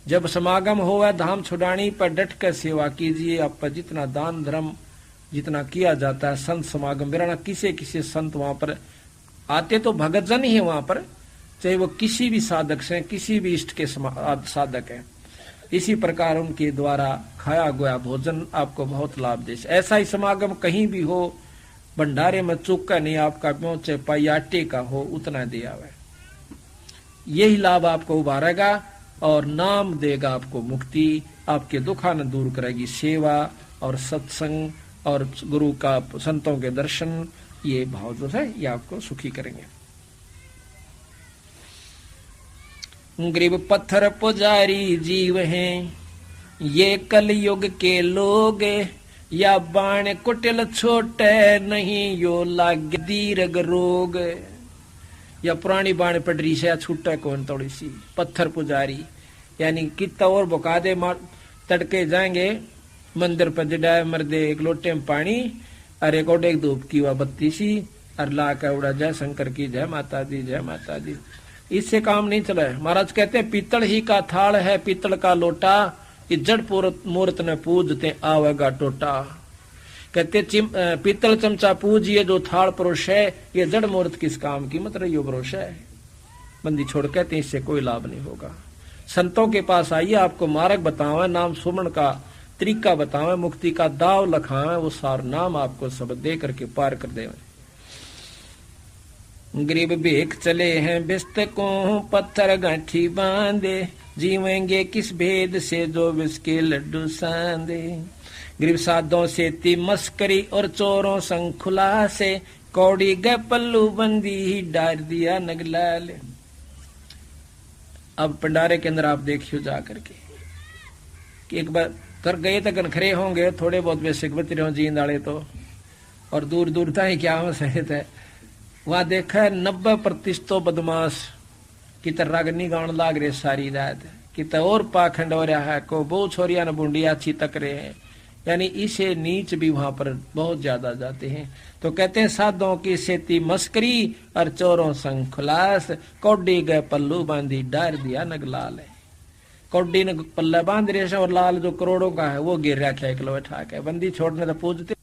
जब समागम होगा धाम छुड़ानी पर डट कर सेवा कीजिए। आप पर जितना दान धर्म जितना किया जाता है, संत समागम बिराना किसे किसे संत वहां पर आते तो भगत जन ही है वहां पर, चाहे वो किसी भी साधक से, किसी भी इष्ट के साधक है। इसी प्रकार उनके द्वारा खाया गया भोजन आपको बहुत लाभ दे। ऐसा ही समागम कहीं भी हो, भंडारे में चुका नहीं आपका पहुंचे, पाई आटे का हो उतना दिया हुआ, यही लाभ आपको उभारेगा और नाम देगा आपको मुक्ति, आपके दुखा न दूर करेगी सेवा और सत्संग और गुरु का संतों के दर्शन। ये भाव जो है ये आपको सुखी करेंगे। गरीब पत्थर पुजारी जीव हैं ये कलयुग के लोग, या बाण कुटिल छोटे नहीं यो लाग दीर्घ रोग। या पुरानी बाण पडरी से छूटे कौन थोड़ी सी। पत्थर पुजारी यानी कितना और बुका दे, तड़के जाएंगे मंदिर पर जड़ाए मर्दे एक लोटे में पानी और एक और एक धूप की वह बत्ती सी और ला कर उड़ा जय शंकर की जय माता दी जय माता दी। इससे काम नहीं चला है। महाराज कहते हैं पीतल ही का थाल है पीतल का लोटा, ये जड़ मूर्त ने पूजते आवेगा टोटा। कहते पीतल चमचा पूजिए जो थाल परोस है, ये जड़ मूर्त किस काम की, मतलब यो भरोसा है। बंदी छोड़ कहते इससे कोई लाभ नहीं होगा। संतों के पास आइए, आपको मार्ग बतावे, नाम सुमन का तरीका बतावे, मुक्ति का दाव लखावे, वो सार नाम आपको सब दे करके पार कर देवे। गरीब भेख चले हैं बिस्त को पत्थर गांठी बांधे, जीवेंगे किस भेद से जो विष के लड्डू सांदे। गरीब साधों से ती मस्करी और चोरों संग खुला से, कौड़ी गए पल्लू बंदी ही डार दिया नगलाल। अब भंडारे के अंदर आप देखियो जा करके कि एक बार कर गए तो कनखरे होंगे थोड़े बहुत बेसिक बती रहो जींद आले तो, और दूर दूर तक क्या हो सहित है वहां देखा है 90% तो बदमाश कित रागनी गाउन लाग रहे सारी रात, कित और पाखंड हो रहा है, को बहु छोरिया न बुंडिया अच्छी तक रहे हैं, यानी इसे नीच भी वहां पर बहुत ज्यादा जाते हैं। तो कहते हैं साधों की सेती मस्करी और चोरों संग खुलास, कौडी गए पल्लू बांधी डार दिया नगलाल। कौडी ने पल्ला बांध रहे और लाल जो करोड़ों का है वो गिर रखा है किलो उठा के। बंदी छोड़ने तो पूजते